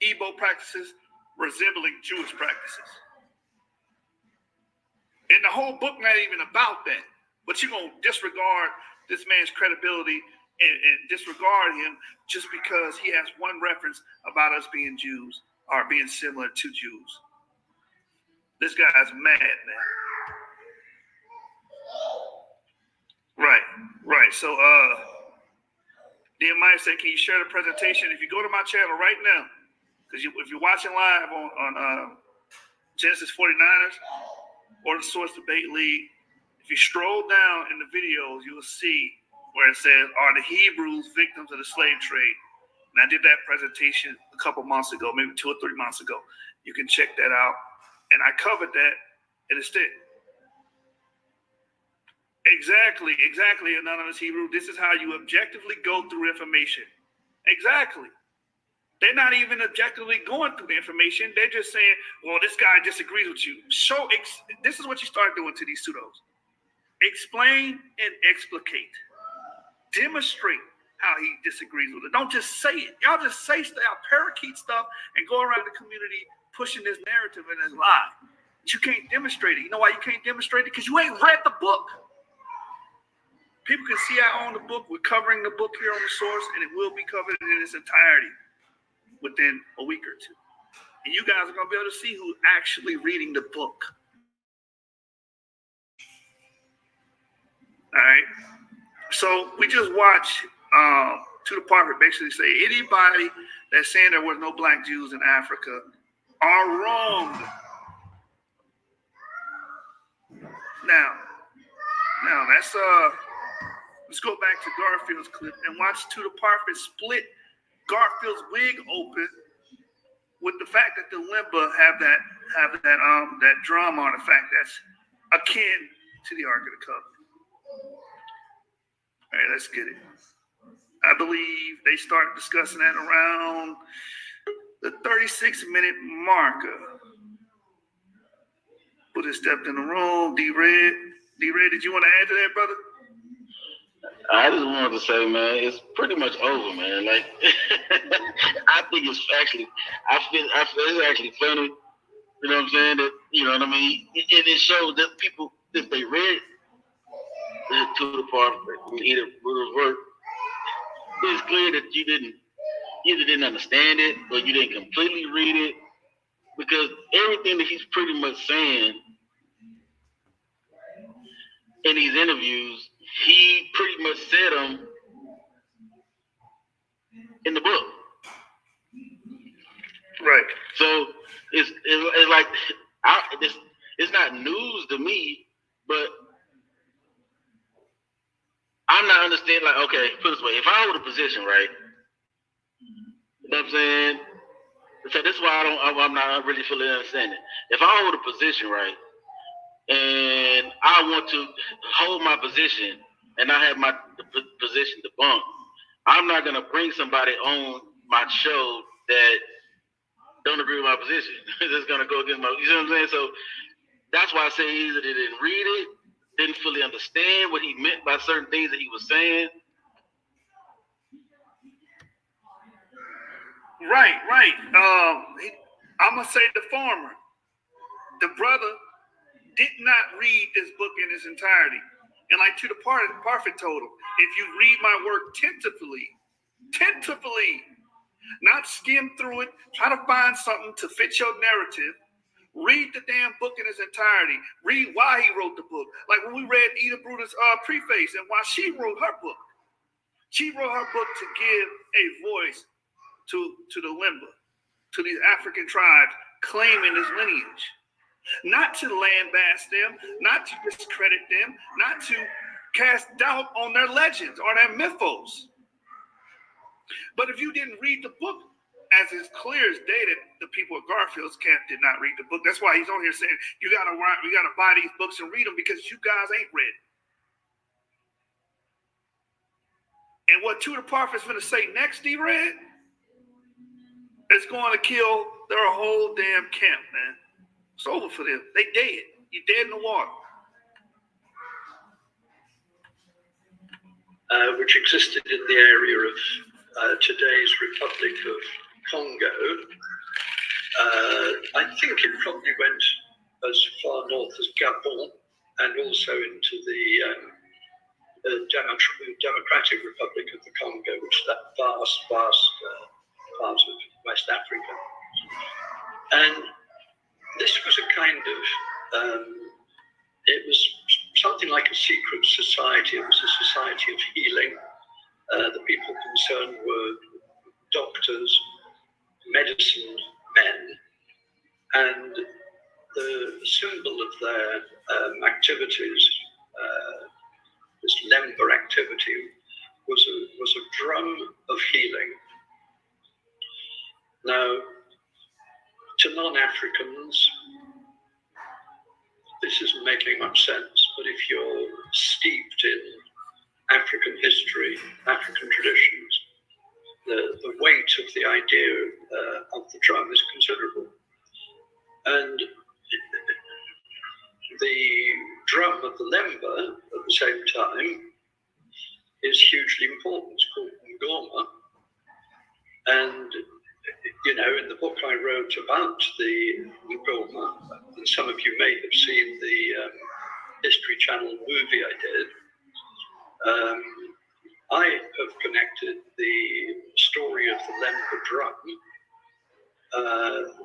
Igbo practices resembling Jewish practices. And the whole book not even about that, but you're going to disregard this man's credibility and disregard him just because he has one reference about us being Jews or being similar to Jews. This guy's mad, man. Right. So, Nehemiah said, can you share the presentation? If you go to my channel right now, because if you're watching live on Genesis 49ers or the Source Debate League, if you scroll down in the videos, you will see where it says, are the Hebrews victims of the slave trade? And I did that presentation a couple months ago, maybe 2 or 3 months ago. You can check that out. And I covered that in a stick. Exactly, Anonymous Hebrew. This is how you objectively go through information. Exactly. They're not even objectively going through the information. They're just saying, well, this guy disagrees with you. This is what you start doing to these pseudos. Explain and explicate. Demonstrate how he disagrees with it. Don't just say it. Y'all just say stuff, parakeet stuff, and go around the community pushing this narrative and this lie. But you can't demonstrate it. You know why you can't demonstrate it? Because you ain't read the book. People can see I own the book. We're covering the book here on the Source, and it will be covered in its entirety within a week or two. And you guys are going to be able to see who's actually reading the book. All right. So we just watched To the PARFITT basically say anybody that's saying there was no black Jews in Africa are wrong. Now let's go back to Garfield's clip and watch To the PARFITT split Garfield's wig open with the fact that the limba have that drum artifact that's akin to the Ark of the Covenant. All right, let's get it. I believe they started discussing that around the 36-minute marker. Buddha stepped in the room. D-Red, did you want to add to that, brother? I just wanted to say, man, it's pretty much over, man. Like, I think it's actually, I feel it's actually funny. You know what I'm saying? That, you know what I mean? It shows that people, if they read To the PARFITT, either Buddha's work, it's clear that you didn't either didn't understand it or you didn't completely read it, because everything that he's pretty much saying in these interviews, he pretty much said them in the book. Right. So it's like it's not news to me, but I'm not understanding. Like, okay, put it this way: if I were the position, right? You know what I'm saying? So this is why I'm not really fully understanding. If I hold a position, right, and I want to hold my position, and I have my position debunked, I'm not gonna bring somebody on my show that don't agree with my position. That's gonna go against my. You know what I'm saying? So that's why I say either they didn't read it, didn't fully understand what he meant by certain things that he was saying. Right. I'm gonna say the former. The brother did not read this book in its entirety, and like to the PARFITT told him, if you read my work tentatively, not skim through it, try to find something to fit your narrative. Read the damn book in its entirety. Read why he wrote the book. Like when we read Ida Bruder's preface and why she wrote her book. She wrote her book to give a voice to the Limba, to these African tribes claiming this lineage. Not to lambast them, not to discredit them, not to cast doubt on their legends or their mythos. But if you didn't read the book, as it's clear as day that the people at Garfield's camp did not read the book. That's why he's on here saying you gotta buy these books and read them because you guys ain't read it. And what TUDOR PARFITT's gonna say next, D-Red, is going to kill their whole damn camp, man. It's over for them. They dead. You're dead in the water. Which existed in the area of today's Republic of Congo. I think it probably went as far north as Gabon and also into the Democratic Republic of the Congo, which is that vast part of West Africa. And this was a kind of, it was something like a secret society. It was a society of healing. The people concerned were doctors, medicine men, and the symbol of their activities, this Lemba activity, was a drum of healing. Now, to non-Africans, this isn't making much sense, but if you're steeped in African history, African traditions, the weight of the idea of the drum is considerable. And the drum of the Lemba at the same time is hugely important. It's called Ngoma. And, you know, in the book I wrote about the Ngoma, and some of you may have seen the History Channel movie I did, I have connected the story of the Lemba drum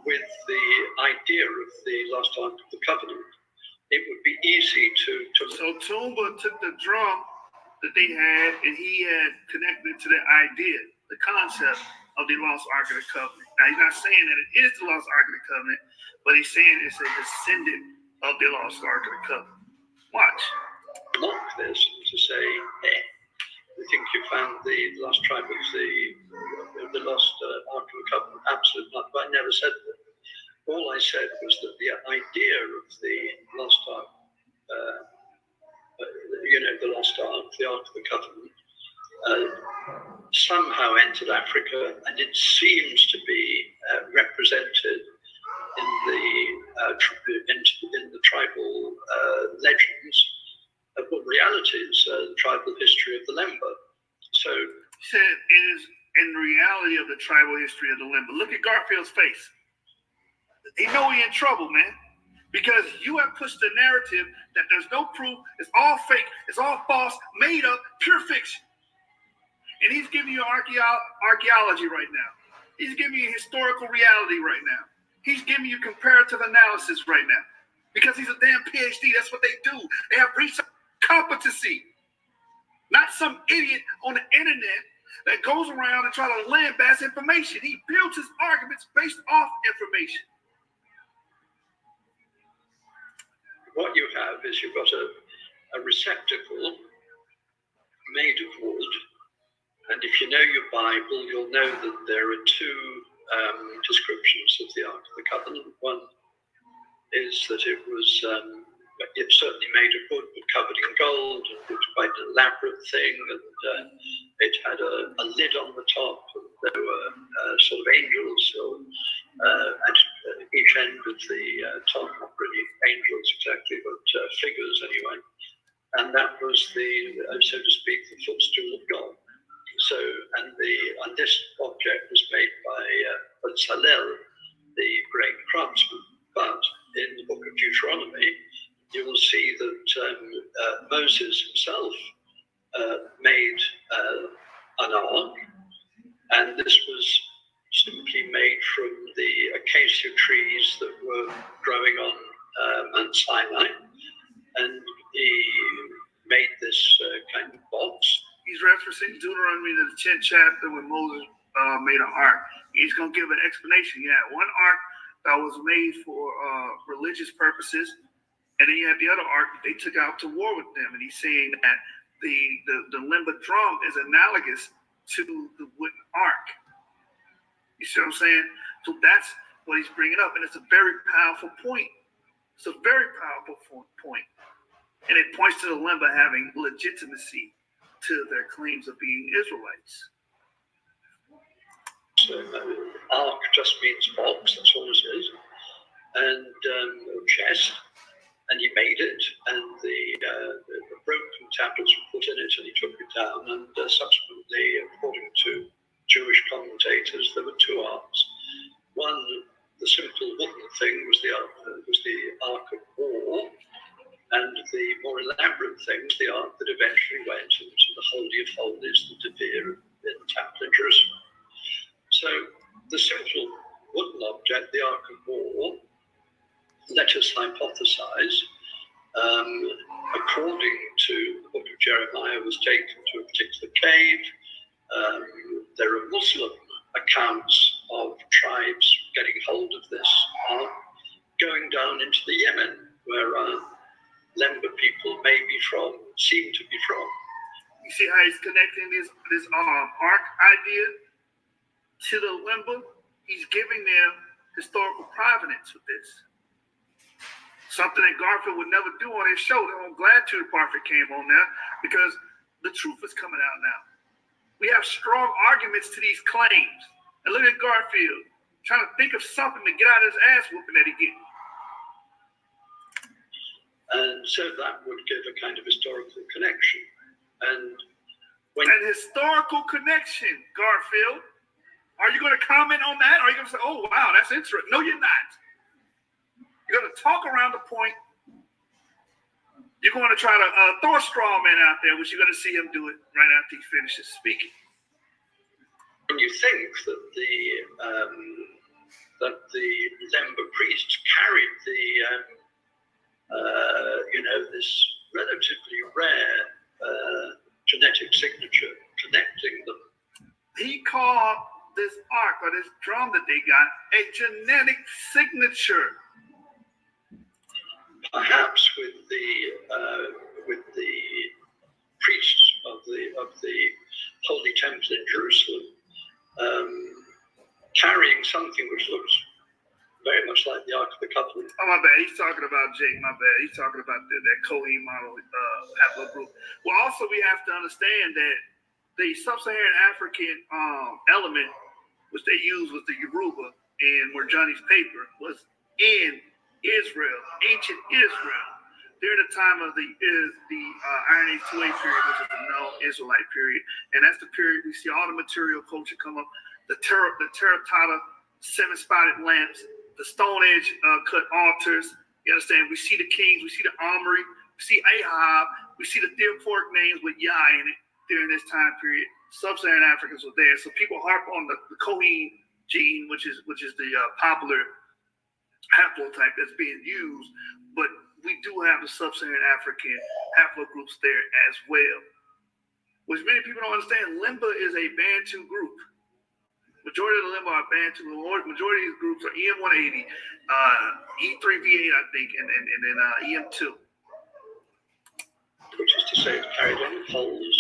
with the idea of the last Ark of the Covenant. It would be easy to... So Tumba took the drum that they had and he had connected it to the idea, the concept of the lost Ark of the Covenant. Now, he's not saying that it is the lost Ark of the Covenant, but he's saying it's a descendant of the lost Ark of the Covenant. Watch. Mock this to say, we think you found the lost tribe of the lost Ark of the Covenant. Absolutely not. But I never said that. All I said was that the idea of the lost Ark, the lost Ark, the Ark of the Covenant, somehow entered Africa, and it seems to be represented in the tribal legends. But reality is the tribal history of the Lemba. So he said it is in reality of the tribal history of the Lemba. Look at Garfield's face. He know he in trouble, man, because you have pushed the narrative that there's no proof, it's all fake, it's all false, made up, pure fiction. And he's giving you archaeology right now. He's giving you historical reality right now. He's giving you comparative analysis right now. Because he's a damn PhD. That's what they do. They have research competency. Not some idiot on the internet that goes around and try to lambast information. He builds his arguments based off information. What you have is you've got a receptacle made of wood, and if you know your Bible, you'll know that there are two descriptions of the Ark of the Covenant. One is that it was certainly made of wood but covered in gold, and it was quite an elaborate thing, and it had a lid on the top, and there were sort of angels at each end of the top, not really angels exactly, but figures anyway. And that was so to speak, the footstool of God. So, and this object was made by Bezalel, the great craftsman. But in the book of Deuteronomy, you will see that Moses himself made an ark, and this was simply made from the acacia trees that were growing on Mount Sinai, and he made this kind of box. He's referencing Deuteronomy, the 10th chapter, when Moses made an ark. He's going to give an explanation. Yeah, one ark that was made for religious purposes, and then you have the other ark that they took out to war with them. And he's saying that the limba drum is analogous to the wooden ark. You see what I'm saying? So that's what he's bringing up, and it's a very powerful point. It's a very powerful point, and it points to the limba having legitimacy to their claims of being Israelites. So ark just means box, that's all it is, and chest, and he made it, and the broken tablets were put in it, and he took it down, and subsequently, according to Jewish commentators, there were two arks. One, the simple wooden thing, was the Ark of War, and the more elaborate thing was the ark that eventually went into the Holy of Holies, the Devere in the Temple in Jerusalem. So the simple wooden object, the Ark of War, let us hypothesize, according to the book of Jeremiah, was taken to a particular cave. There are Muslim accounts of tribes getting hold of this ark, going down into the Yemen, where Lemba people seem to be from. You see how he's connecting this ark idea to the Lemba? He's giving them historical provenance with this. Something that Garfield would never do on his show. I'm glad PARFITT came on now, because the truth is coming out now. We have strong arguments to these claims. And look at Garfield trying to think of something to get out of his ass whooping that he gets. And so that would give a kind of historical connection. And an historical connection, Garfield. Are you going to comment on that? Or are you going to say, oh, wow, that's interesting? No, you're not. You're going to talk around the point. You're going to try to throw a straw man out there, which you're going to see him do it right after he finishes speaking. When you think that the Lemba priests carried this relatively rare genetic signature connecting them. He called this ark or this drum that they got a genetic signature. Perhaps with the priests of the Holy Temple in Jerusalem carrying something which looks very much like the Ark of the Covenant. Oh, my bad. He's talking about Jake. My bad. He's talking about that Kohen model haplogroup. Well, also we have to understand that the sub-Saharan African element, which they used was the Yoruba, and where Johnny's paper was in Israel, ancient Israel, during the time of the Iron Age 2A period, which is the Israelite period, and that's the period we see all the material culture come up, the terracotta 7-spotted lamps, the Stone Age cut altars. You understand? We see the kings, we see the armory, we see Ahab, we see the theophoric names with Yah in it. during this time period. Sub-Saharan Africans were there, so people harp on the Cohen gene, which is the popular haplotype that's being used, but we do have the Sub-Saharan African haplogroups there as well, which many people don't understand. Limba is a Bantu group. Majority of the Limba are Bantu. The majority of these groups are EM180, E3V8, I think, and then EM2. Which is to say, it's carried on poles.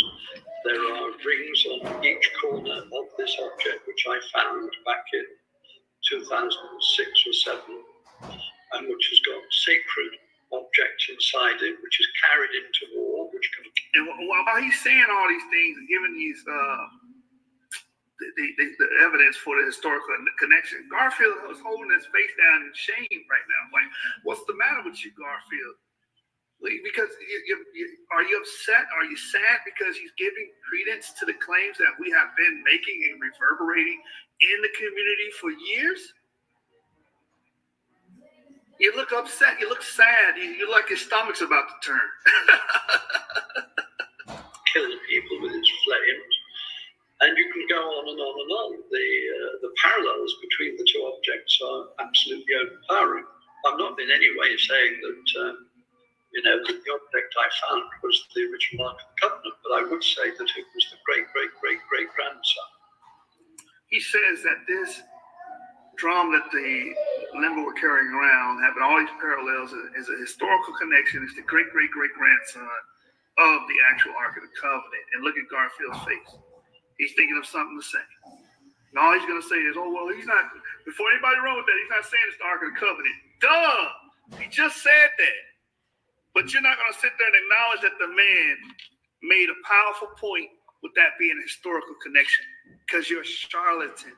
There are rings on each corner of this object, which I found back in 2006 or 7, and which has got sacred objects inside it, which is carried into war, which can... And while he's saying all these things and giving these the evidence for the historical connection, Garfield was holding his face down in shame right now. Like, what's the matter with you, Garfield? Because are you upset? Are you sad because he's giving credence to the claims that we have been making and reverberating in the community for years? You look upset. You look sad. You look like your stomach's about to turn. Kill the people with its flames. And you can go on and on and on. The parallels between the two objects are absolutely overpowering. I'm not in any way saying that... the object I found was the original Ark of the Covenant, but I would say that it was the great-great-great-great-grandson. He says that this drum that the Limba were carrying around, having all these parallels, is a historical connection. It's the great-great-great-grandson of the actual Ark of the Covenant. And look at Garfield's face. He's thinking of something to say. And all he's going to say is, oh, well, he's not, before anybody wrote that, he's not saying it's the Ark of the Covenant. Duh! He just said that. But you're not going to sit there and acknowledge that the man made a powerful point with that being a historical connection, because you're a charlatan.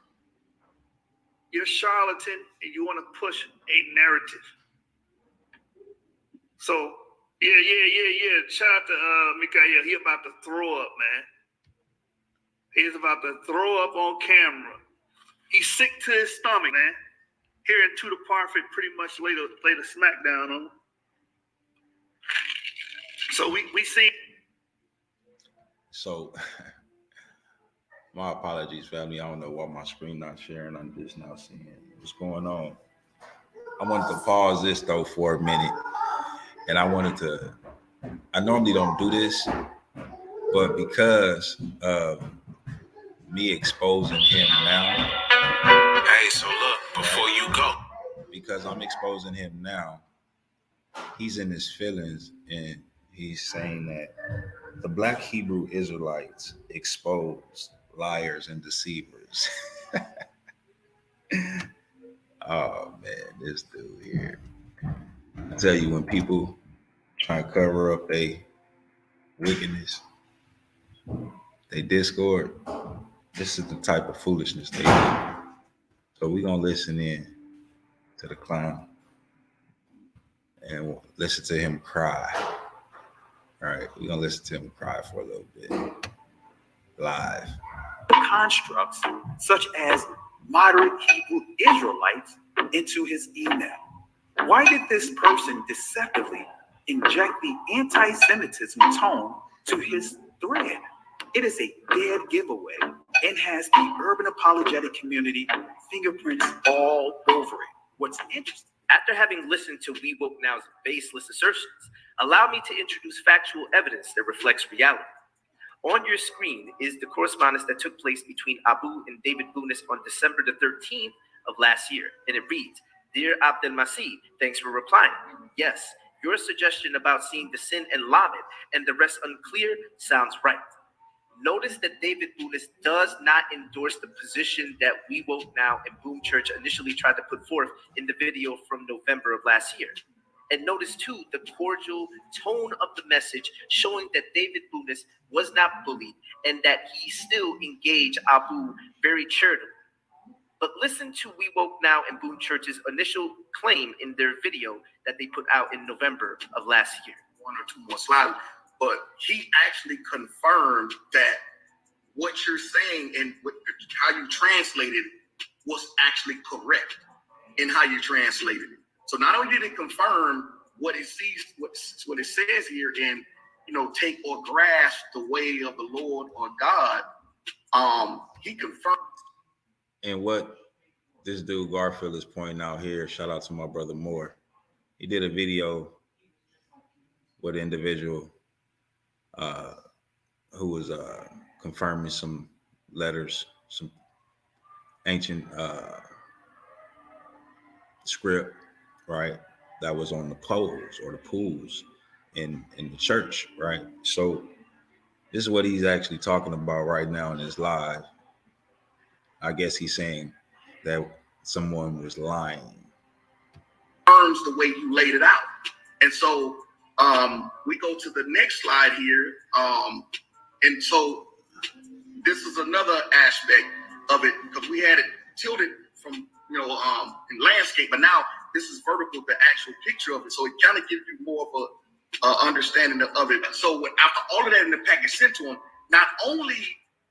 You're a charlatan, and you want to push a narrative. So, yeah. Shout out to Mikael. He about to throw up, man. He's about to throw up on camera. He's sick to his stomach, man. Here in TUDOR PARFITT pretty much laid a smackdown on him. So we see. So my apologies, family. I don't know why my screen not sharing. I'm just now seeing what's going on. I wanted to pause this though for a minute, and I normally don't do this, but because of me exposing him now. Hey, so look, before you go. Because I'm exposing him now, he's in his feelings, and he's saying that the Black Hebrew Israelites exposed liars and deceivers. Oh man, this dude here. I tell you, when people try to cover up their wickedness, they discord, this is the type of foolishness they do. So we're gonna listen in to the clown and listen to him cry. All right, we're gonna listen to him cry for a little bit. Live. Constructs such as moderate Hebrew Israelites into his email. Why did this person deceptively inject the anti-Semitism tone to his thread? It is a dead giveaway and has the urban apologetic community fingerprints all over it. What's interesting, after having listened to We Woke Now's baseless assertions, allow me to introduce factual evidence that reflects reality. On your screen is the correspondence that took place between Abu and David Bounis on December the 13th of last year, and it reads, "Dear Abdel Masih, thanks for replying. Yes, your suggestion about seeing the sin and Lamed and the rest unclear sounds right. Notice that David Bounis does not endorse the position that We Woke Now and Boom Church initially tried to put forth in the video from November of last year. And notice too the cordial tone of the message, showing that David Bounis was not bullied and that he still engaged Abu very charitably. But listen to We Woke Now and Boom Church's initial claim in their video that they put out in November of last year." One or two more slides, but he actually confirmed that what you're saying and how you translated it was actually correct in how you translated it. So not only did it confirm what it sees, what it says here in take or grasp the way of the Lord or God. He confirmed. And what this dude Garfield is pointing out here, shout out to my brother Moore. He did a video with an individual who was confirming some letters, some ancient script, right, that was on the poles or the pools in the church, right? So this is what he's actually talking about right now in his live. I guess he's saying that someone was lying. The way you laid it out. And so we go to the next slide here. And so this is another aspect of it, because we had it tilted from in landscape, but now this is vertical, the actual picture of it. So it kind of gives you more of a understanding of it. So after all of that in the package sent to him, not only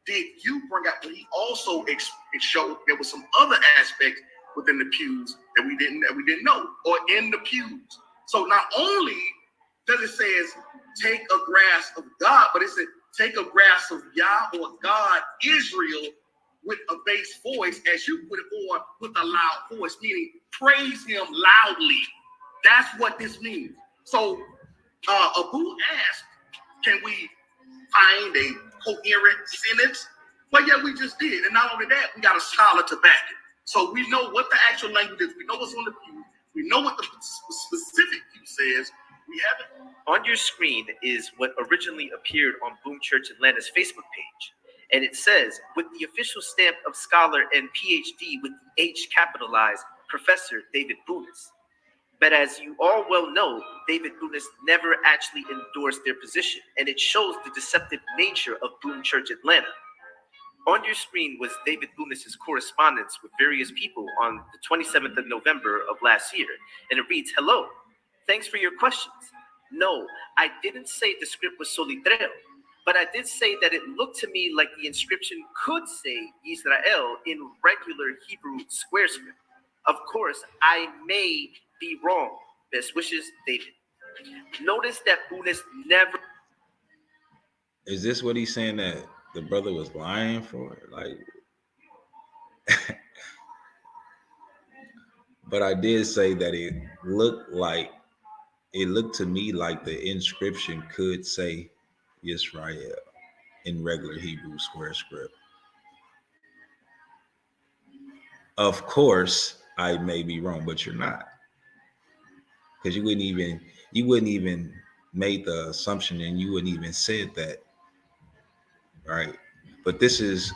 did you bring out, but he also it showed there was some other aspects within the pews that we didn't know, or in the pews. So not only does it say take a grasp of God, but it said take a grasp of Yah or God, Israel, with a bass voice, as you put it, or with a loud voice, meaning praise him loudly. That's what this means. So Abu asked, can we find a coherent sentence? Well, yeah, we just did. And not only that, we got a scholar to back it. So we know what the actual language is. We know what's on the pew. We know what the specific pew says. We have it. On your screen is what originally appeared on Boom Church Atlanta's Facebook page. And it says, with the official stamp of scholar and PhD with the H capitalized, Professor David Boonis. But as you all well know, David Boonis never actually endorsed their position, and it shows the deceptive nature of Boom Church Atlanta. On your screen was David Boonis' correspondence with various people on the 27th of November of last year, and it reads, hello, thanks for your questions. No, I didn't say the script was solitreo, but I did say that it looked to me like the inscription could say Israel in regular Hebrew square script. Of course, I may be wrong. Best wishes, David. Notice that Boonis never... Is this what he's saying, that the brother was lying for? Like, but I did say that it looked to me like the inscription could say Israel in regular Hebrew square script. Of course, I may be wrong, but you're not, because you wouldn't even made the assumption, and you wouldn't even said that, right? But this is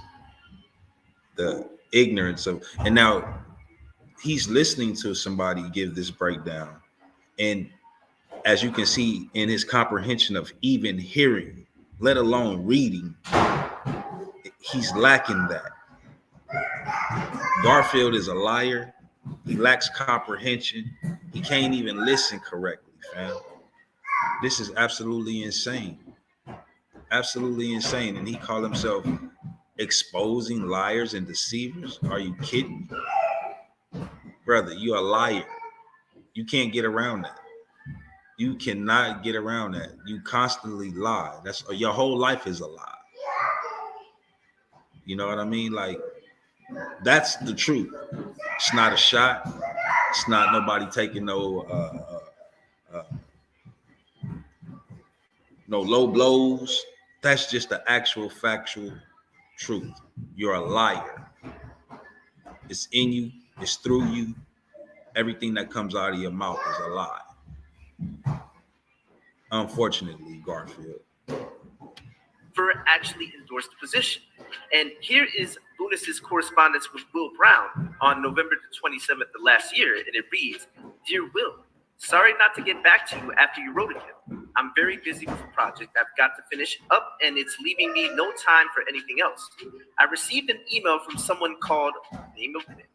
the ignorance of, and now he's listening to somebody give this breakdown, and as you can see in his comprehension of even hearing, let alone reading, he's lacking that. Garfield is a liar. He lacks comprehension. He can't even listen correctly, fam. This is absolutely insane. Absolutely insane. And he called himself exposing liars and deceivers. Are you kidding me? Brother, you're a liar. You can't get around that. You cannot get around that. You constantly lie. That's your whole life is a lie. You know what I mean? Like, that's the truth. It's not a shot. It's not nobody taking no low blows. That's just the actual factual truth. You're a liar. It's in you. It's through you. Everything that comes out of your mouth is a lie. Unfortunately, Garfield actually endorsed the position. And here is Boonis' correspondence with Will Brown on November the 27th of last year, and it reads, Dear Will, sorry not to get back to you after you wrote again. I'm very busy with a project I've got to finish up, and it's leaving me no time for anything else. I received an email from someone called, name of it,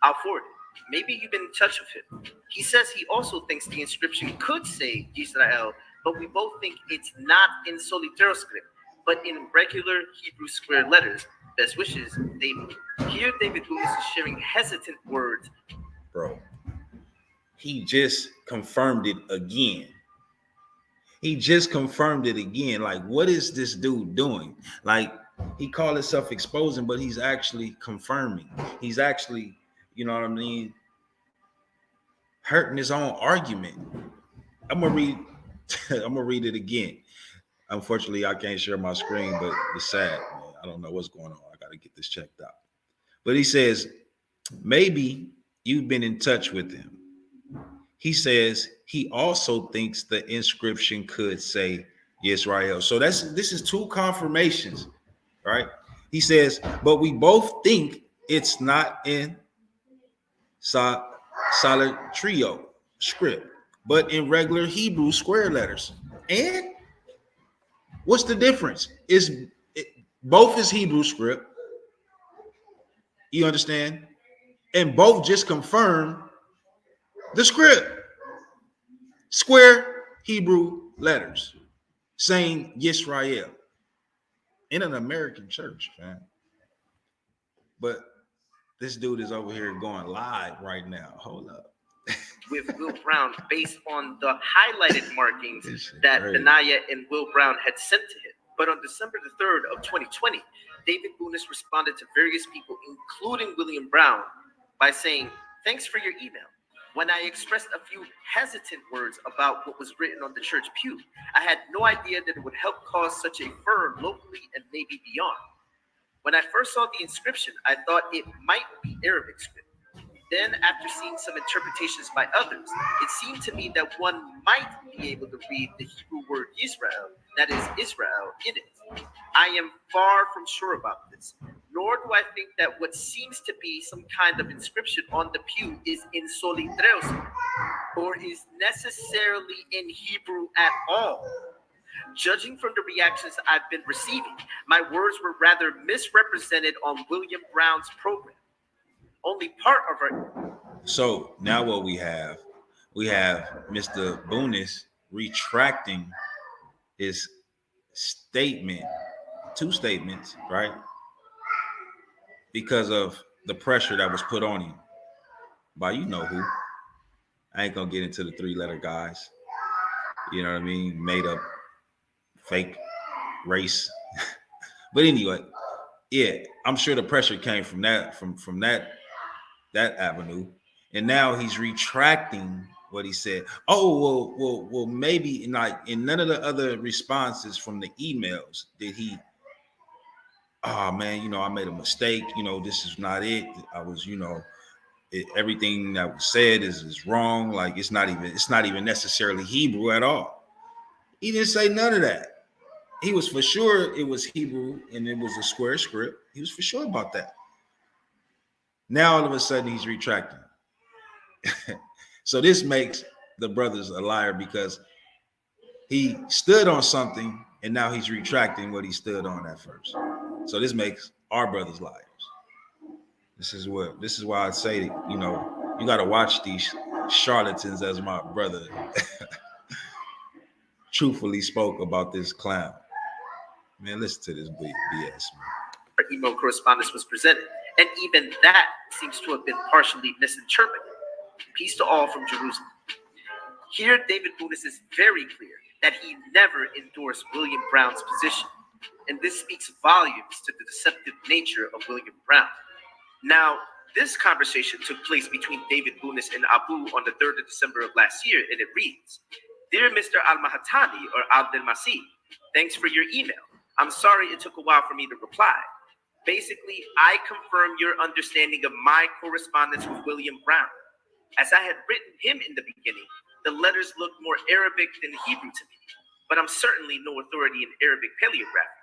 I'll forward it. Maybe you've been in touch with him. He says he also thinks the inscription could say Israel, but we both think it's not in solitaire script, but in regular Hebrew square letters. Best wishes, David. Here, David Boonis is sharing hesitant words. Bro, he just confirmed it again. He just confirmed it again. Like, what is this dude doing? Like, he called himself exposing, but he's actually confirming. He's actually, you know what I mean, hurting his own argument. I'm gonna read. I'm gonna read it again. Unfortunately, I can't share my screen, but it's sad, man. I don't know what's going on. I got to get this checked out. But he says, maybe you've been in touch with him. He says he also thinks the inscription could say YASHAR-YA'OH. So this is two confirmations, right? He says, but we both think it's not in solid trio script, but in regular Hebrew square letters. And what's the difference? Both is Hebrew script. You understand? And both just confirm the script. Square Hebrew letters saying Yisrael in an American church, man. But this dude is over here going live right now. Hold up. With Will Brown based on the highlighted markings that Benaiah and Will Brown had sent to him. But on December the 3rd of 2020, David Boonis responded to various people, including William Brown, by saying, thanks for your email. When I expressed a few hesitant words about what was written on the church pew, I had no idea that it would help cause such a furor locally and maybe beyond. When I first saw the inscription, I thought it might be Arabic script. Then, after seeing some interpretations by others, it seemed to me that one might be able to read the Hebrew word Yisrael, that is Israel, in it. I am far from sure about this, nor do I think that what seems to be some kind of inscription on the pew is in solitreos, or is necessarily in Hebrew at all. Judging from the reactions I've been receiving, my words were rather misrepresented on William Brown's program. Only part of our. So now what we have Mr. Boonis retracting his statement, two statements, right? Because of the pressure that was put on him by you know who. I ain't gonna get into the three-letter guys. You know what I mean? Made up fake race. But anyway, yeah, I'm sure the pressure came from that avenue. And now he's retracting what he said. Oh, well, maybe in none of the other responses from the emails did he, oh man, I made a mistake. This is not it. I was, everything that was said is wrong. Like it's not even necessarily Hebrew at all. He didn't say none of that. He was for sure it was Hebrew and it was a square script. He was for sure about that. Now all of a sudden he's retracting. So this makes the brothers a liar because he stood on something and now he's retracting what he stood on at first. So this makes our brothers liars. This is why I say, you got to watch these charlatans, as my brother truthfully spoke about this clown. Man, listen to this BS, man. Our email correspondence was presented, and even that seems to have been partially misinterpreted. Peace to all from Jerusalem. Here, David Boonis is very clear that he never endorsed William Brown's position, and this speaks volumes to the deceptive nature of William Brown. Now, this conversation took place between David Boonis and Abu on the 3rd of December of last year, and it reads, Dear Mr. Al-Mahatani or Abdel-Masih, thanks for your email. I'm sorry it took a while for me to reply. Basically, I confirm your understanding of my correspondence with William Brown. As I had written him in the beginning, the letters looked more Arabic than Hebrew to me, but I'm certainly no authority in Arabic paleography.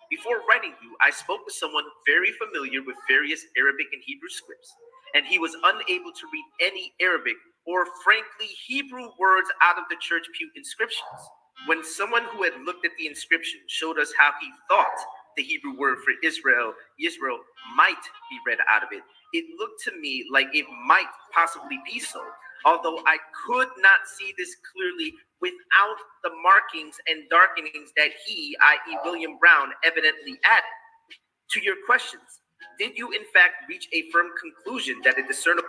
Before writing you, I spoke with someone very familiar with various Arabic and Hebrew scripts, and he was unable to read any Arabic or, frankly, Hebrew words out of the church pew inscriptions. When someone who had looked at the inscription showed us how he thought the Hebrew word for Israel might be read out of it, it looked to me like it might possibly be so, although I could not see this clearly without the markings and darkenings that he, i.e. William Brown, evidently added. To your questions, did you in fact reach a firm conclusion that a discernible...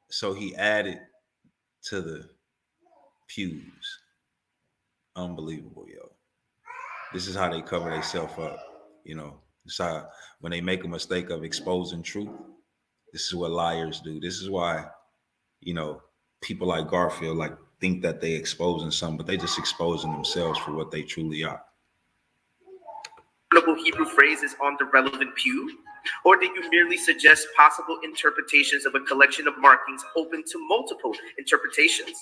So he added to the pews. Unbelievable, yo. This is how they cover themselves up. You know, it's how when they make a mistake of exposing truth, this is what liars do. This is why, you know, people like Garfield like think that they exposing something, but they just exposing themselves for what they truly are. Hebrew phrases on the relevant pew? Or did you merely suggest possible interpretations of a collection of markings open to multiple interpretations?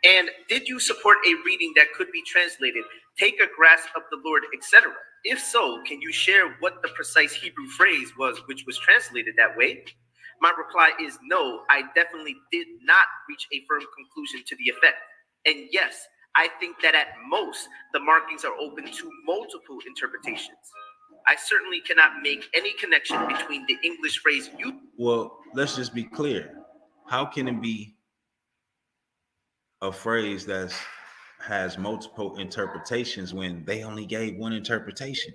And did you support a reading that could be translated, take a grasp of the Lord, etc.? If so, can you share what the precise Hebrew phrase was which was translated that way? My reply is no, I definitely did not reach a firm conclusion to the effect. And yes, I think that at most, the markings are open to multiple interpretations. I certainly cannot make any connection between the English phrase you. Well, let's just be clear. How can it be a phrase that has multiple interpretations when they only gave one interpretation?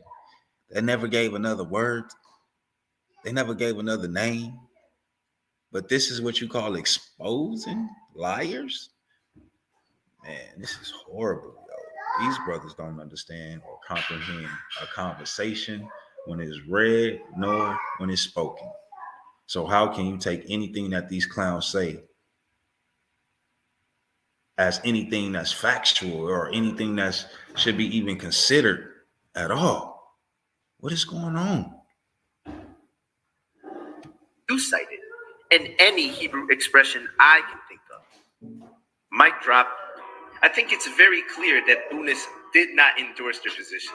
They never gave another word. They never gave another name. But this is what you call exposing liars? Man, this is horrible, yo. These brothers don't understand or comprehend a conversation when it's read nor when it's spoken. So how can you take anything that these clowns say as anything that's factual or anything that should be even considered at all? What is going on? You cited, and any Hebrew expression I can think of. Mic drop. I think it's very clear that Bunis did not endorse their position.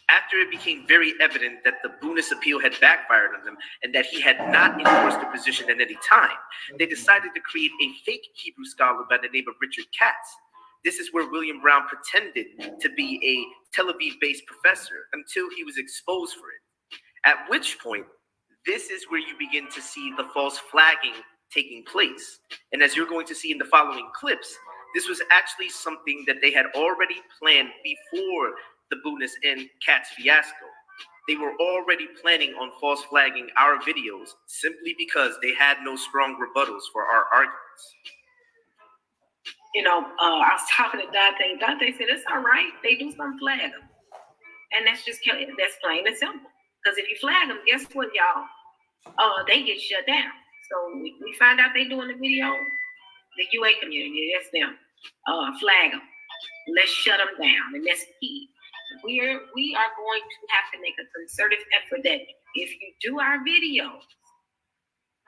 After it became very evident that the Bunis appeal had backfired on them and that he had not endorsed the position at any time, they decided to create a fake Hebrew scholar by the name of Richard Katz. This is where William Brown pretended to be a Tel Aviv-based professor until he was exposed for it. At which point, this is where you begin to see the false flagging taking place. And as you're going to see in the following clips, this was actually something that they had already planned before the Bunis and Katz fiasco. They were already planning on false flagging our videos simply because they had no strong rebuttals for our arguments. You know, I was talking to Dante. Dante said, it's all right. They do some flag them. And that's plain and simple. Because if you flag them, guess what, y'all? They get shut down. So we find out they doing the video, the UA community, that's them. Flag them. Let's shut them down. And that's key. We are going to have to make a concerted effort that if you do our videos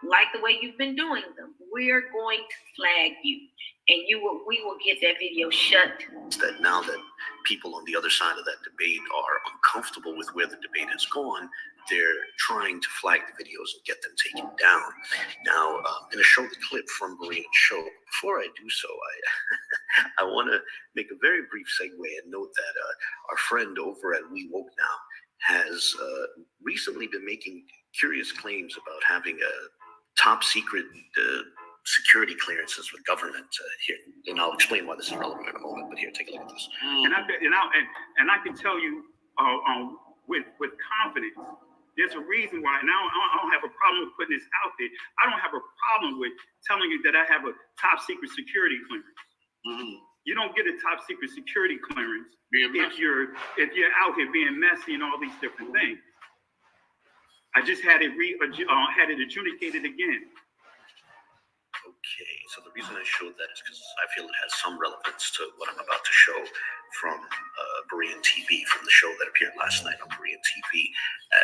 like the way you've been doing them, we're going to flag you, and we will get that video shut. That now that people on the other side of that debate are uncomfortable with where the debate has gone, they're trying to flag the videos and get them taken down. Now, I'm going to show the clip from Berean's show. Before I do so, I want to make a very brief segue and note that our friend over at We Woke Now has recently been making curious claims about having a top secret security clearances with government here, and I'll explain why this is relevant in a moment. But here, take a look at this. And I can tell you with confidence, there's a reason why. Now I don't have a problem with putting this out there. I don't have a problem with telling you that I have a top secret security clearance. Mm-hmm. You don't get a top secret security clearance if you're out here being messy and all these different things. I just had it adjudicated again. Okay, so the reason I showed that is because I feel it has some relevance to what I'm about to show from Berean TV, from the show that appeared last night on Berean TV,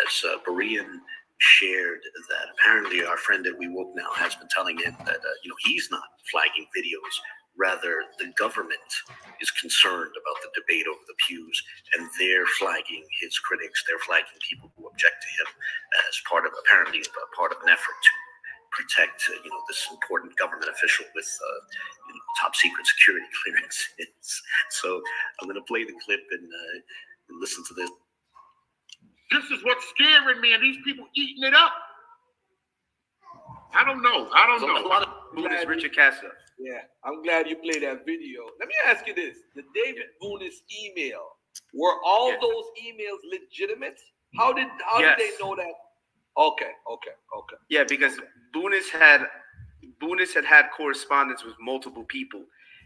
as Berean shared that apparently our friend that We Woke Now has been telling him that he's not flagging videos. Rather, the government is concerned about the debate over the pews, and they're flagging his critics. They're flagging people who object to him as part of an effort to protect, this important government official with, top secret security clearances. So I'm going to play the clip and listen to this. This is what's scaring me, and these people eating it up. I don't know. A lot of Bunis Richard Katz. Yeah, I'm glad you played that video. Let me ask you this: the David Bunis email, were all those emails legitimate? How did they know that? Okay. Yeah, because Bunis had correspondence with multiple people,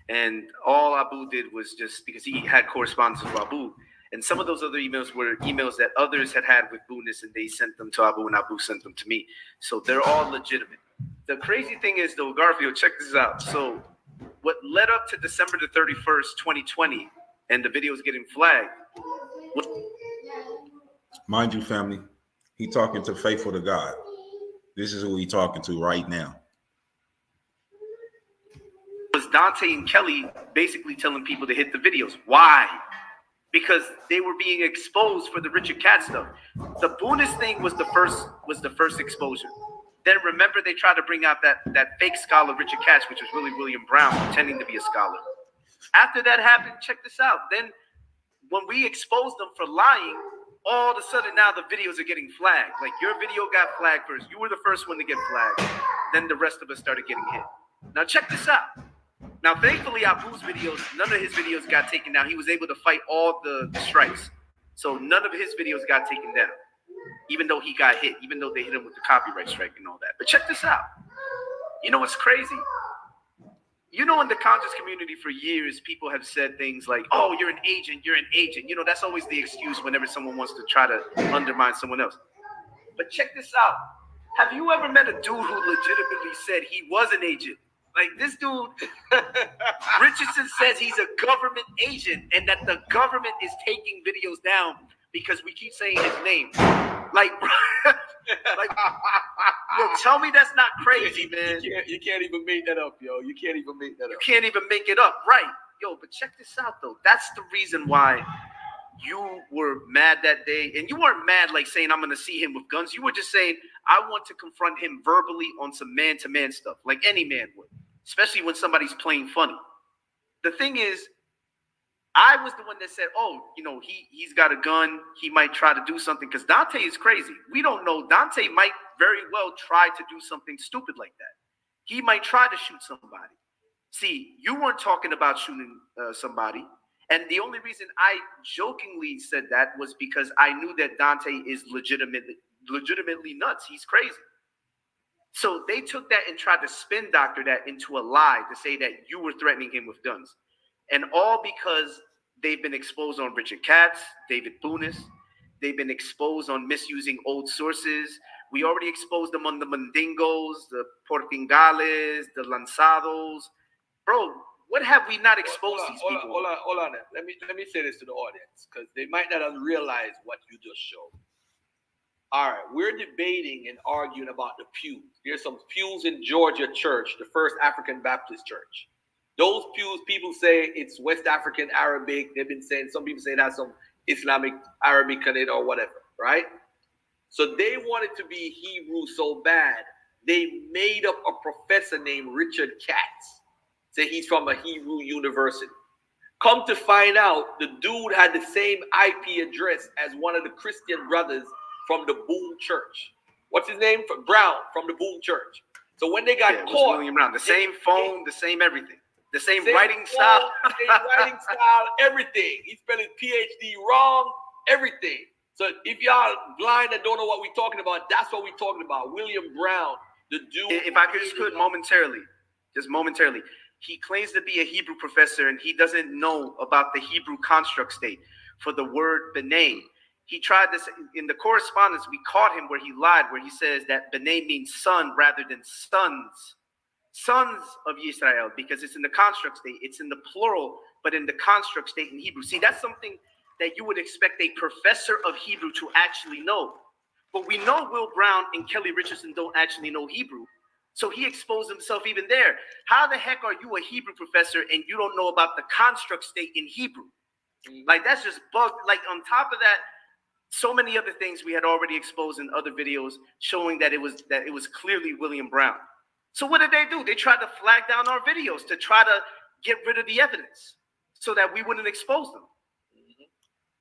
And all Abu did was just because he had correspondence with Abu. And some of those other emails were emails that others had with Bunis, and they sent them to Abu, and Abu sent them to me. So they're all legitimate. The crazy thing is, though, Garfield, check this out. So what led up to December the 31st, 2020, and the videos getting flagged. Mind you, family, he talking to faithful to God. This is who he talking to right now. Was Dante and Kelly basically telling people to hit the videos. Why? Because they were being exposed for the Richard Katz stuff. The Bunis thing was the first exposure. Then remember they tried to bring out that fake scholar Richard Katz, which was really William Brown, pretending to be a scholar. After that happened, check this out. Then when we exposed them for lying, all of a sudden now the videos are getting flagged. Like your video got flagged first. You were the first one to get flagged. Then the rest of us started getting hit. Now check this out. Now, thankfully, Abu's videos, none of his videos got taken down. He was able to fight all the strikes. So none of his videos got taken down, even though he got hit, even though they hit him with the copyright strike and all that. But check this out. You know what's crazy? You know, in the conscious community for years, people have said things like, oh, you're an agent, you're an agent. You know, that's always the excuse whenever someone wants to try to undermine someone else. But check this out. Have you ever met a dude who legitimately said he was an agent? Like this dude, Richardson says he's a government agent and that the government is taking videos down because we keep saying his name. Like, yo, tell me that's not crazy, man. You can't even make that up, yo. You can't even make that up. You can't even make it up, right? Yo, but check this out, though. That's the reason why you were mad that day. And you weren't mad like saying, I'm going to see him with guns. You were just saying, I want to confront him verbally on some man-to-man stuff, like any man would. Especially when somebody's playing funny. The thing is, I was the one that said, oh, you know, he's got a gun. He might try to do something because Dante is crazy. We don't know. Dante might very well try to do something stupid like that. He might try to shoot somebody. See, you weren't talking about shooting somebody. And the only reason I jokingly said that was because I knew that Dante is legitimately nuts. He's crazy. So they took that and tried to spin doctor that into a lie to say that you were threatening him with guns. And all because they've been exposed on Richard Katz, David Bunis. They've been exposed on misusing old sources. We already exposed them on the Mandingos, the Portingales, the Lanzados. Bro, what have we not exposed these people? Hold on. Let me say this to the audience because they might not have realized what you just showed. All right, we're debating and arguing about the pews. There's some pews in Georgia Church, the First African Baptist Church. Those pews, people say it's West African Arabic. They've been saying, some people say that's some Islamic Arabic in it or whatever, right? So they wanted to be Hebrew so bad, they made up a professor named Richard Katz. Say he's from a Hebrew university. Come to find out, the dude had the same IP address as one of the Christian brothers from the Boone Church. What's his name? Brown from the Boone Church. So when they got caught, William Brown, the same phone, the same everything, the same writing style, everything. He spelled his PhD wrong, everything. So if y'all blind and don't know what we're talking about, that's what we're talking about. William Brown, the dude. If I could momentarily, he claims to be a Hebrew professor and he doesn't know about the Hebrew construct state for the word B'nai. He tried this in the correspondence. We caught him where he lied, where he says that B'nai means son rather than sons of Yisrael, because it's in the construct state. It's in the plural, but in the construct state in Hebrew. See, that's something that you would expect a professor of Hebrew to actually know. But we know Will Brown and Kelly Richardson don't actually know Hebrew. So he exposed himself even there. How the heck are you a Hebrew professor and you don't know about the construct state in Hebrew? Like, that's just bugged. Like, on top of that, so many other things we had already exposed in other videos showing that it was clearly William Brown. So what did they do? They tried to flag down our videos to try to get rid of the evidence so that we wouldn't expose them.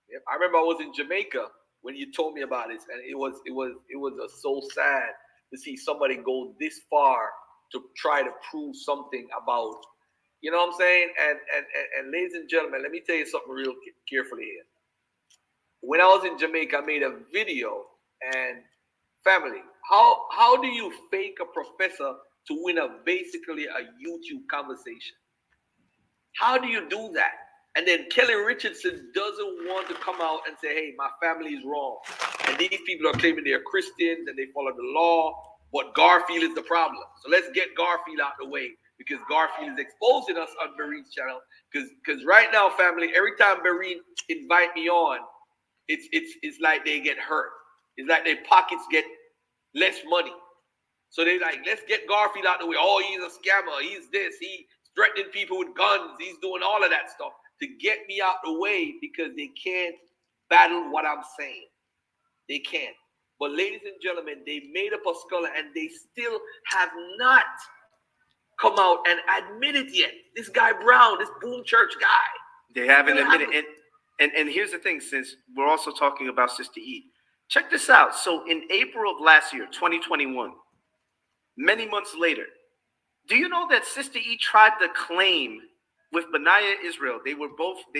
Yep. I remember I was in Jamaica when you told me about it, and it was so sad to see somebody go this far to try to prove something about, you know what I'm saying? And ladies and gentlemen, let me tell you something real carefully here. When I was in Jamaica, I made a video, and family, how do you fake a professor to win basically a YouTube conversation? How do you do that? And then Kelly Richardson doesn't want to come out and say, hey, my family is wrong. And these people are claiming they're Christians and they follow the law, but Garfield is the problem. So let's get Garfield out the way because Garfield is exposing us on Barreen's channel. Because right now, family, every time Barreen invite me on, it's like they get hurt. It's like their pockets get less money. So they like, let's get Garfield out the way. Oh, he's a scammer. He's this. He's threatening people with guns. He's doing all of that stuff to get me out the way because they can't battle what I'm saying. They can't. But ladies and gentlemen, they made up a skull and they still have not come out and admitted yet. This guy Brown, this Boom Church guy. They haven't admitted it. And here's the thing, since we're also talking about Sister E. Check this out. So in April of last year, 2021, many months later, do you know that Sister E tried to claim with Benaiah Israel? They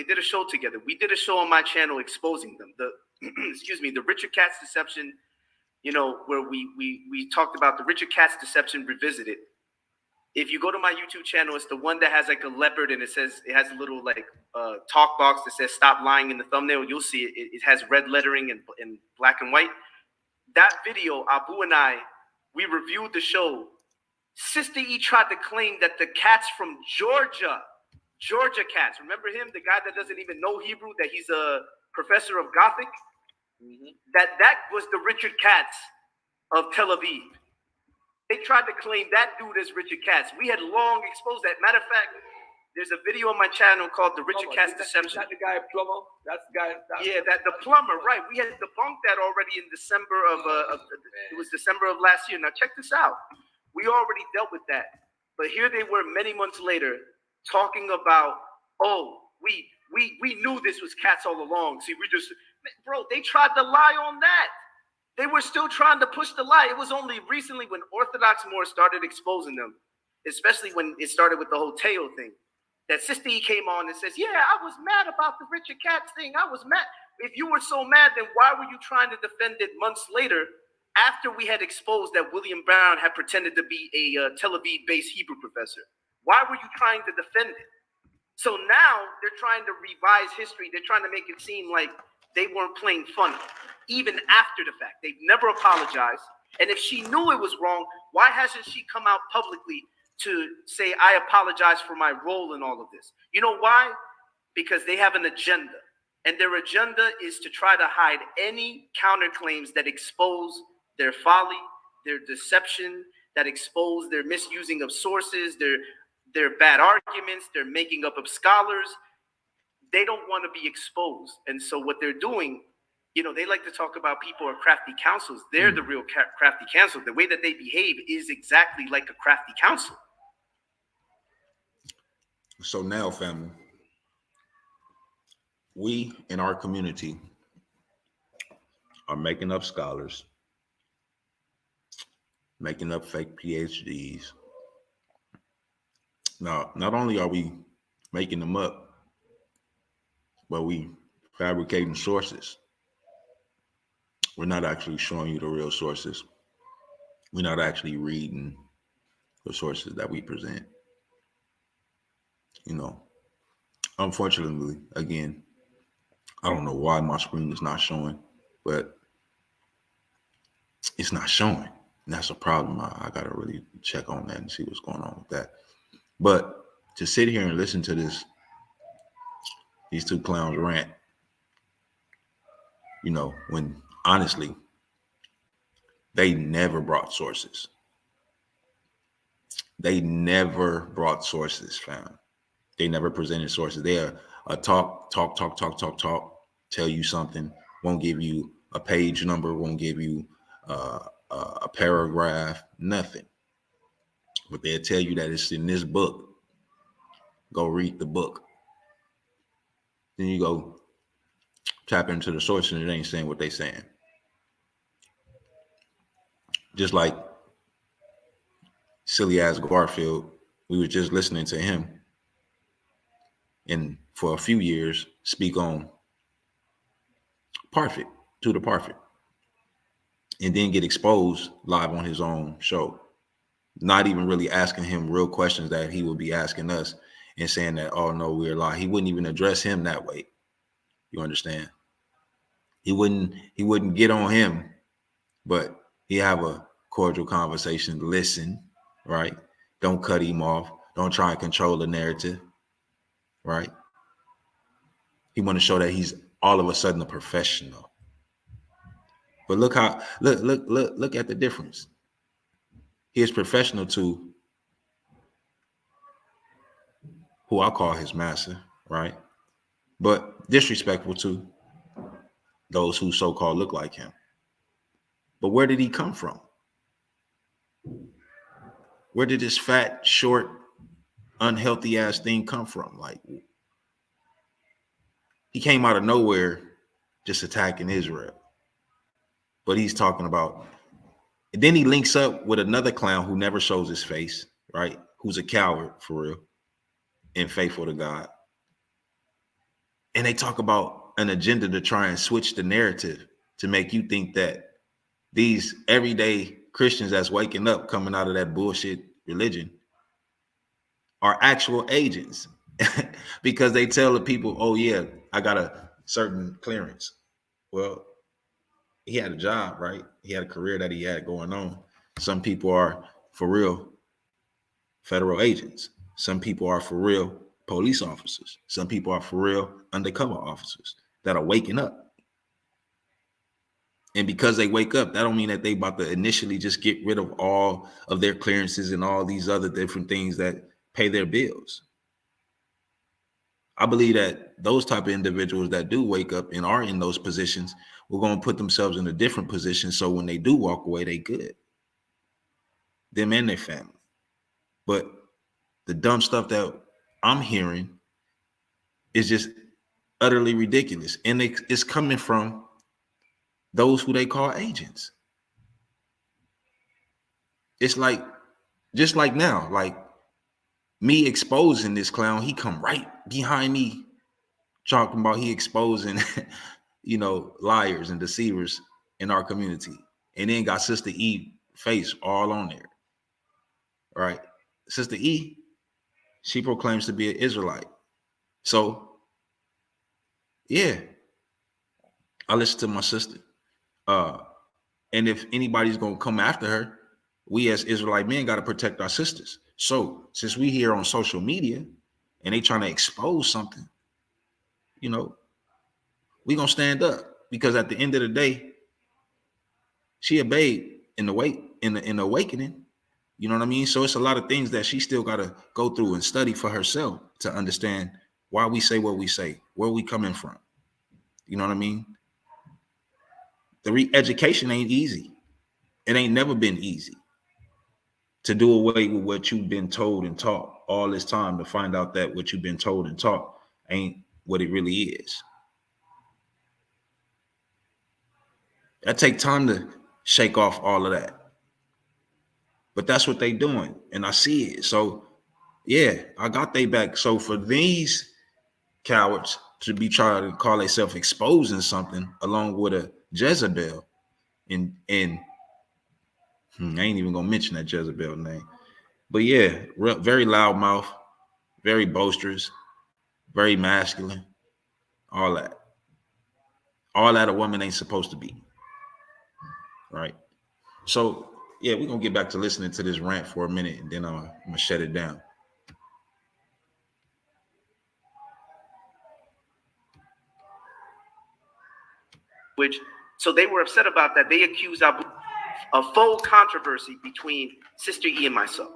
did a show together. We did a show on my channel exposing them. The the Richard Katz deception, where we talked about the Richard Katz deception revisited. If you go to my YouTube channel, it's the one that has like a leopard and it has a little like talk box that says stop lying in the thumbnail. You'll see it. It has red lettering in black and white. That video, Abu and I, we reviewed the show. Sister E tried to claim that the cats from Georgia cats, remember him, the guy that doesn't even know Hebrew, that he's a professor of Gothic, that was the Richard Katz of Tel Aviv. They tried to claim that dude as Richard Katz. We had long exposed that. Matter of fact, there's a video on my channel called The Richard Katz Deception. Is that the guy plumber? That's the guy. The plumber, right. We had debunked that already in December it was December of last year. Now check this out. We already dealt with that. But here they were many months later talking about, oh, we knew this was Katz all along. See, bro, they tried to lie on that. They were still trying to push the lie. It was only recently when Orthodox more started exposing them, especially when it started with the whole Teo thing, that Sister E came on and says, yeah, I was mad about the Richard Katz thing. I was mad. If you were so mad, then why were you trying to defend it months later after we had exposed that William Brown had pretended to be a Tel Aviv-based Hebrew professor? Why were you trying to defend it? So now they're trying to revise history. They're trying to make it seem like they weren't playing funny, even after the fact. They've never apologized. And if she knew it was wrong, why hasn't she come out publicly to say, I apologize for my role in all of this? You know why? Because they have an agenda. And their agenda is to try to hide any counterclaims that expose their folly, their deception, that expose their misusing of sources, their bad arguments, their making up of scholars. They don't want to be exposed. And so what they're doing, they like to talk about people are crafty counsels. They're the real crafty counsel. The way that they behave is exactly like a crafty counsel. So now, family, we in our community are making up scholars, making up fake PhDs. Now, not only are we making them up, but we fabricating sources. We're not actually showing you the real sources. We're not actually reading the sources that we present. Unfortunately, again, I don't know why my screen is not showing, but it's not showing. And that's a problem. I got to really check on that and see what's going on with that. But to sit here and listen to these two clowns rant, when honestly, they never brought sources. They never brought sources, fam. They never presented sources. They are a talk, tell you something, won't give you a page number, won't give you a paragraph, nothing. But they'll tell you that it's in this book. Go read the book. Then you go tap into the source and it ain't saying what they saying. Just like silly ass Garfield, we were just listening to him and for a few years speak on PARFITT, TUDOR PARFITT, and then get exposed live on his own show, not even really asking him real questions that he will be asking us. and saying that, oh no, we're lying. He wouldn't even address him that way. You understand? He wouldn't get on him, but he have a cordial conversation, listen, right? Don't cut him off. Don't try and control the narrative, right? He want to show that he's all of a sudden a professional. But look at the difference. He is professional to who I call his master, right? But disrespectful to those who so-called look like him. But where did he come from? Where did this fat, short, unhealthy ass thing come from? Like, he came out of nowhere just attacking Israel. But he's talking about, and then he links up with another clown who never shows his face, right? Who's a coward for real and faithful to God. And they talk about an agenda to try and switch the narrative to make you think that these everyday Christians that's waking up coming out of that bullshit religion are actual agents because they tell the people, oh yeah, I got a certain clearance. Well, he had a job, right? He had a career that he had going on. Some people are for real federal agents. Some people are for real police officers. Some people are for real undercover officers that are waking up. And because they wake up, that don't mean that they about to initially just get rid of all of their clearances and all these other different things that pay their bills. I believe that those type of individuals that do wake up and are in those positions, we're going to put themselves in a different position. So when they do walk away, they good. Them and their family. But the dumb stuff that I'm hearing is just utterly ridiculous. And it's coming from those who they call agents. It's like, just like now, like me exposing this clown, he come right behind me talking about he exposing, you know, liars and deceivers in our community. And then got Sister E face all on there, right? Sister E, she proclaims to be an Israelite. So, yeah, I listen to my sister. And if anybody's going to come after her, we as Israelite men got to protect our sisters. So since we here on social media and they trying to expose something, you know, we going to stand up because at the end of the day, she a babe in the awakening. You know what I mean? So it's a lot of things that she still got to go through and study for herself to understand why we say what we say, where we coming from. You know what I mean? The re-education ain't easy. It ain't never been easy to do away with what you've been told and taught all this time, to find out that what you've been told and taught ain't what it really is. That take time to shake off all of that. But that's what they doing, and I see it. So, yeah, I got they back. So for these cowards to be trying to call themselves exposing something along with a Jezebel, and I ain't even gonna mention that Jezebel name, but yeah, very loud mouth, very boisterous, very masculine, all that a woman ain't supposed to be, right? So yeah, we're gonna get back to listening to this rant for a minute, and then I'm gonna shut it down. So they were upset about that. They accused Abu of full controversy between Sister E and myself,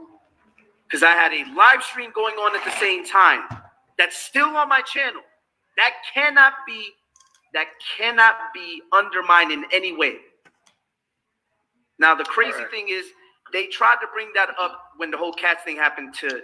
because I had a live stream going on at the same time that's still on my channel. That cannot be undermined in any way. Now the crazy thing is, they tried to bring that up when the whole cats thing happened to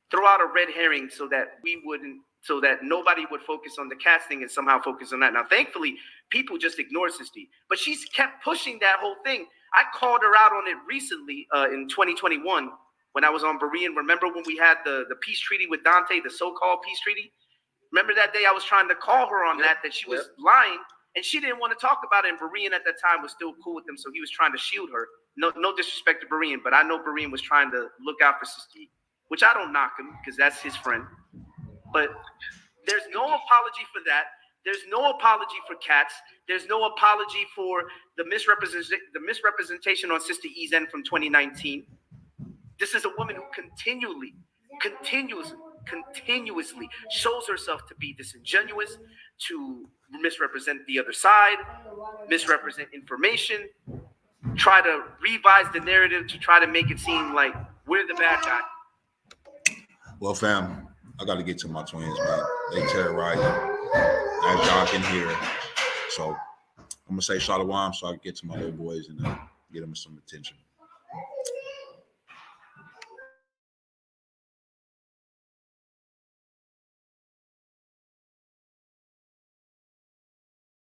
throw out a red herring so that nobody would focus on the cats thing and somehow focus on that. Now, thankfully, people just ignored Sister E, but she's kept pushing that whole thing. I called her out on it recently in 2021 when I was on Berean. Remember when we had the peace treaty with Dante, the so-called peace treaty? Remember that day I was trying to call her on that she was lying, and she didn't want to talk about it. And Berean at that time was still cool with them, so he was trying to shield her. No disrespect to Berean, but I know Berean was trying to look out for Sister E, which I don't knock him because that's his friend. But there's no apology for that. There's no apology for cats. There's no apology for the misrepresentation on Sister E's end from 2019. This is a woman who continuously shows herself to be disingenuous, to misrepresent the other side, misrepresent information, try to revise the narrative to try to make it seem like we're the bad guy. Well, fam, I got to get to my twins, man. They terrorizing that doc in here. So I'm going to say shalom so I can get to my little boys and get them some attention.